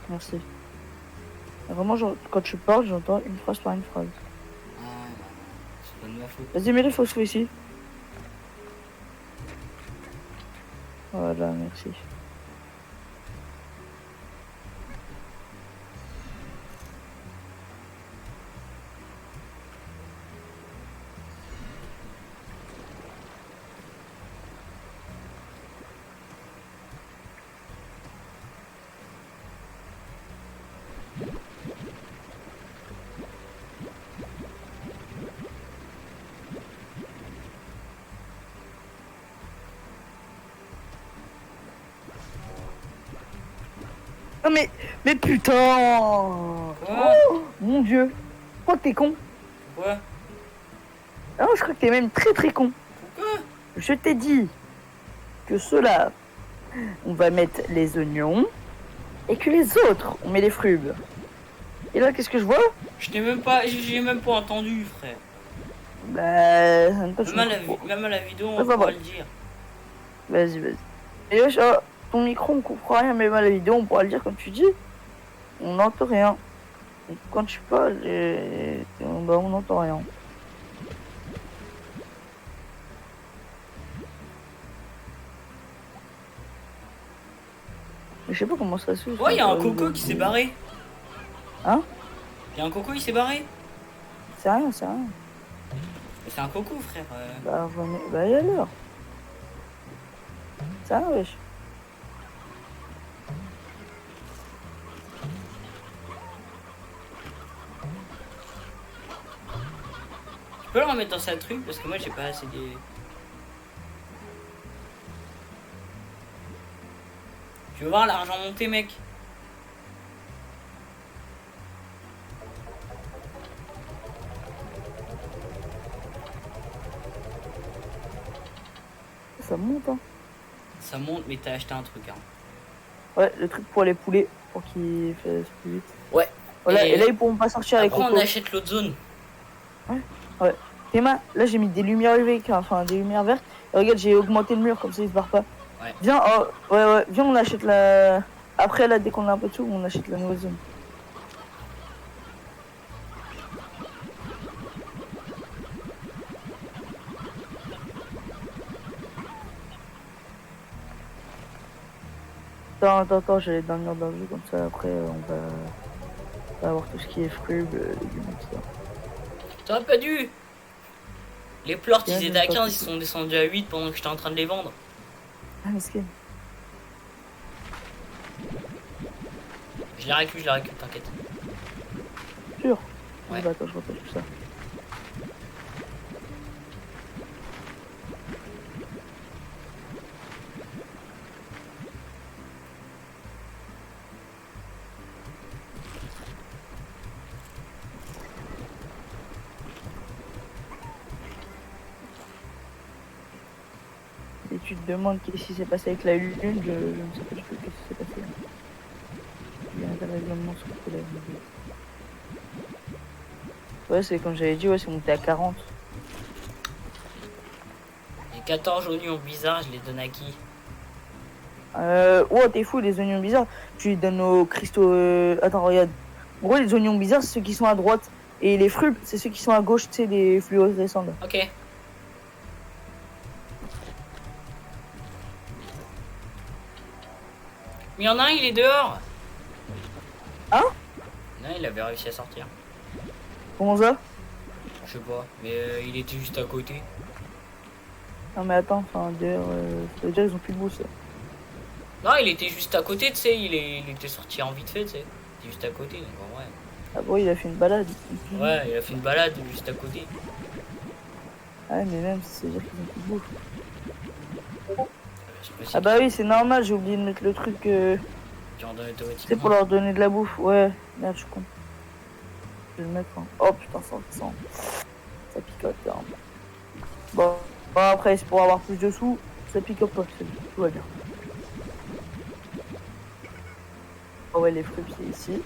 [SPEAKER 1] Merci. Vraiment, quand tu parles, j'entends une phrase par une phrase.
[SPEAKER 2] Ah, c'est pas de ma faute.
[SPEAKER 1] Vas-y, mets les phosphos ici. Voilà, merci. Non mais putain! Oh, mon dieu! Je crois que t'es con.
[SPEAKER 2] Pourquoi?
[SPEAKER 1] Non, je crois que t'es même très très con.
[SPEAKER 2] Pourquoi?
[SPEAKER 1] Je t'ai dit que ceux-là, on va mettre les oignons et que les autres, on met les fruits. Et là, qu'est-ce que je vois?
[SPEAKER 2] J'ai même pas entendu, frère.
[SPEAKER 1] Bah, ça ne pas
[SPEAKER 2] Même à la vidéo, on pourra le dire.
[SPEAKER 1] Vas-y. Et là, ton micro, on comprend rien, même à la vidéo, on pourra le dire comme tu dis. On n'entend rien. Et quand tu parles, bah, on n'entend rien. Mais je sais pas comment ça se fait.
[SPEAKER 2] Ouais, il y a un coco qui s'est barré.
[SPEAKER 1] Hein?
[SPEAKER 2] Il y a un coco, il s'est barré.
[SPEAKER 1] C'est rien.
[SPEAKER 2] Mais c'est un coco, frère.
[SPEAKER 1] Bah, et alors? C'est rien, wesh.
[SPEAKER 2] Tu peux le remettre dans sa truc parce que moi j'ai pas assez de... Tu veux voir l'argent monter, mec?
[SPEAKER 1] Ça monte, hein.
[SPEAKER 2] Ça monte, mais t'as acheté un truc, hein.
[SPEAKER 1] Ouais, le truc pour les poulets, pour qu'ils fassent plus vite.
[SPEAKER 2] Ouais.
[SPEAKER 1] Voilà, et là, ils pourront pas sortir avec
[SPEAKER 2] on achète l'autre zone.
[SPEAKER 1] Ouais. Théma, là, j'ai mis des lumières UV, enfin des lumières vertes. Et regarde, j'ai augmenté le mur, comme ça, il se barre pas.
[SPEAKER 2] Ouais.
[SPEAKER 1] Viens, ouais, viens, on achète la... Après, là, dès qu'on a un peu de sous, on achète la nouvelle zone. Attends, j'allais dormir dans le jeu, comme ça, après, on va avoir tout ce qui est fruits, légumes, etc.
[SPEAKER 2] T'aurais pas dû. Les plorts, ils étaient à 15, ils sont descendus à 8 pendant que j'étais en train de les vendre.
[SPEAKER 1] Ah, mesquin.
[SPEAKER 2] Je les récupère, t'inquiète.
[SPEAKER 1] Sûr?
[SPEAKER 2] Ouais.
[SPEAKER 1] Bah, attends, je repère tout ça. Et tu te demandes qu'est-ce qui s'est passé avec la lune, je ne sais pas du tout ce qui s'est passé. Il y a un règlement sur la lune. Ouais, c'est comme j'avais dit, ouais, c'est monté à 40.
[SPEAKER 2] Les 14 oignons bizarres, je les donne à qui?
[SPEAKER 1] Oh, t'es fou, les oignons bizarres. Tu les donnes aux cristaux. Attends, regarde. En gros, les oignons bizarres, c'est ceux qui sont à droite. Et les fruits, c'est ceux qui sont à gauche, tu sais, les fluorescents là.
[SPEAKER 2] Ok. Mais il y en a un, il est dehors.
[SPEAKER 1] Hein?
[SPEAKER 2] Non, il avait réussi à sortir.
[SPEAKER 1] Comment ça?
[SPEAKER 2] Je sais pas, mais il était juste à côté.
[SPEAKER 1] Non, mais attends, enfin, d'ailleurs, ça veut dire ils ont plus de bout, ça.
[SPEAKER 2] Non, il était juste à côté, tu sais, il était sorti en vite fait, tu sais. juste à côté, donc en vrai.
[SPEAKER 1] Ah bon, il a fait une balade.
[SPEAKER 2] Ouais, il a fait une balade juste à côté.
[SPEAKER 1] Ah mais même, c'est-à-dire qu'ils ont plus de bouffe. Ah bah oui, c'est normal, j'ai oublié de mettre le truc. C'est pour leur donner de la bouffe, ouais. Merde, je compte. Je vais le mettre. Hein. Oh putain, ça picote. Hein. Bon, après, c'est pour avoir plus de sous, ça picote pas, tout va bien. Oh ouais, les fruits, c'est ici.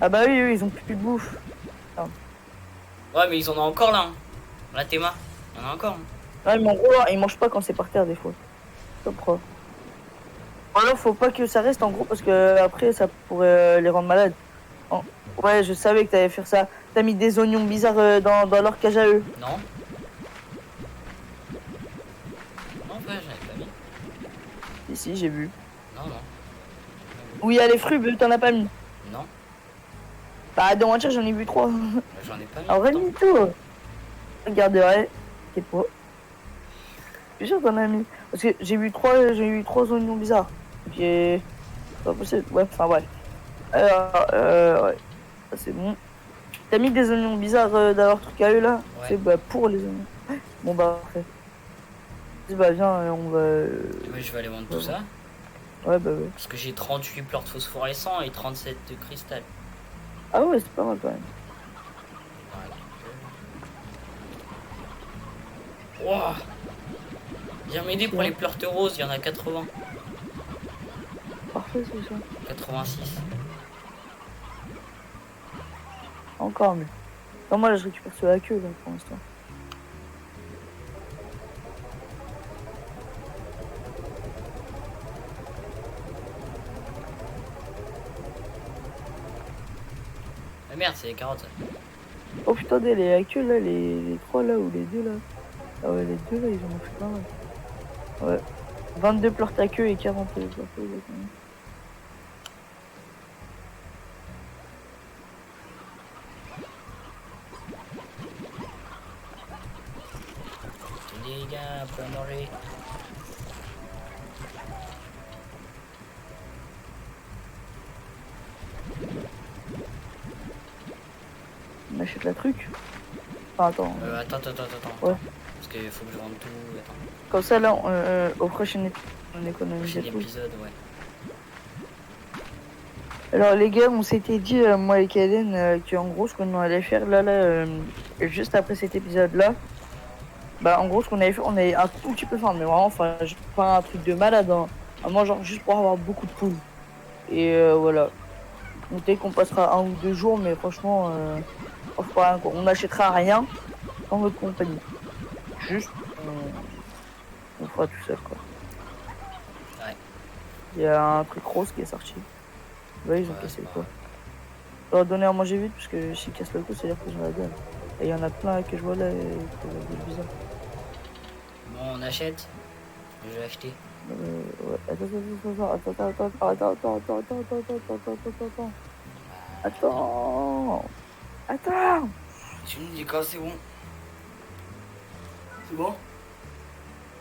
[SPEAKER 1] Ah bah oui, ils ont plus de bouffe. Ah.
[SPEAKER 2] Ouais, mais ils en ont encore là. Hein. Là, Théma, il y en a encore. Hein.
[SPEAKER 1] Ouais, mais en gros, ils mangent pas quand c'est par terre des fois. Top. Alors, faut pas que ça reste en gros parce que après, ça pourrait les rendre malades. Oh. Ouais, je savais que t'allais faire ça. T'as mis des oignons bizarres dans leur cage à eux.
[SPEAKER 2] Non. Non, frère, j'en ai pas mis.
[SPEAKER 1] Si, j'ai vu.
[SPEAKER 2] Non.
[SPEAKER 1] Où il y a les fruits, t'en as pas mis.
[SPEAKER 2] Non.
[SPEAKER 1] Bah, de mentir, j'en ai vu 3.
[SPEAKER 2] J'en ai pas mis.
[SPEAKER 1] En vrai, mis tout. Regarderai. T'es pas. Je suis sûr que t'en as mis. Parce que j'ai vu 3 oignons bizarres. Puis. C'est pas possible. Ouais, enfin, ouais. Ouais. Ça, c'est bon. T'as mis des oignons bizarres dans leur truc à eux là.
[SPEAKER 2] Ouais.
[SPEAKER 1] C'est bah, pour les oignons. Bon, bah, parfait. Bah, viens, on va.
[SPEAKER 2] Ouais, je vais aller vendre tout ça.
[SPEAKER 1] Ouais, bah, ouais.
[SPEAKER 2] Parce que j'ai 38 pleurs de phosphorescents et 37 de cristal.
[SPEAKER 1] Ah ouais, c'est pas mal quand même.
[SPEAKER 2] Wow. Viens m'aider pour les pleurs roses, il y en a 80.
[SPEAKER 1] Parfait, c'est ça.
[SPEAKER 2] 86.
[SPEAKER 1] Encore mieux. Non, moi là, je récupère ceux à queue là pour l'instant.
[SPEAKER 2] Ah merde, c'est les carottes ça.
[SPEAKER 1] Oh putain, les à queue là, les 3 là ou les 2 là. Ah ouais, les 2 là, ils en ont fait pas mal. Ouais. 22 pleurs à queue et 40 pleurs à queue.
[SPEAKER 2] Les gars, un peu à manger.
[SPEAKER 1] On achète la truc. Enfin, attends.
[SPEAKER 2] Attends.
[SPEAKER 1] Ouais.
[SPEAKER 2] Parce qu'il faut que je vende tout. Attends.
[SPEAKER 1] Comme ça, là, au prochain épisode, on économise tout.
[SPEAKER 2] Épisode, ouais.
[SPEAKER 1] Alors, les gars, on s'était dit, moi et Kaden, qu'en gros, ce qu'on allait faire là, juste après cet épisode-là, bah, en gros, ce qu'on avait fait, on avait un tout petit peu faim, mais vraiment, enfin, pas un truc de malade, hein. Vraiment, genre, juste pour avoir beaucoup de poules. Et voilà. On sait qu'on passera 1 ou 2 jours, mais franchement, on fera rien, quoi. On n'achètera rien dans notre compagnie. Juste, on fera tout seul, quoi.
[SPEAKER 2] Ouais.
[SPEAKER 1] Il y a un truc rose qui est sorti. Ouais, ils ont cassé le quoi. Je leur donner à manger vite, parce que s'ils cassent le coup, c'est-à-dire que je la donne. Et il y en a plein que je vois là, et c'est bizarre.
[SPEAKER 2] Bon, on achète. Je vais acheter.
[SPEAKER 1] Ouais. Attends.
[SPEAKER 2] Tu me dis quand c'est bon. C'est bon?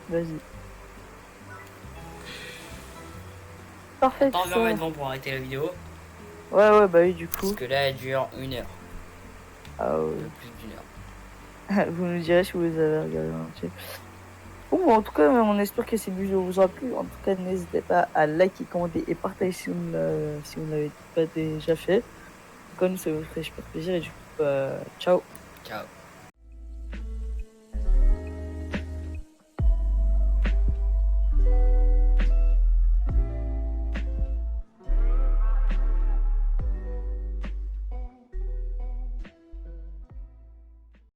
[SPEAKER 1] Vas-y. Parfait.
[SPEAKER 2] Attends, je vais mettre devant pour arrêter la vidéo.
[SPEAKER 1] Ouais, bah oui, du coup.
[SPEAKER 2] Parce que là, elle dure 1 heure.
[SPEAKER 1] Ah ouais.
[SPEAKER 2] Plus d'1 heure.
[SPEAKER 1] Vous nous direz si vous les avez regardés en entier. Bon, en tout cas, on espère que ces vidéos vous aura plu. En tout cas, n'hésitez pas à liker, commenter et partager si vous ne l'avez pas déjà fait. Comme ça vous ferait super plaisir. Et du coup, ciao.
[SPEAKER 2] Ciao.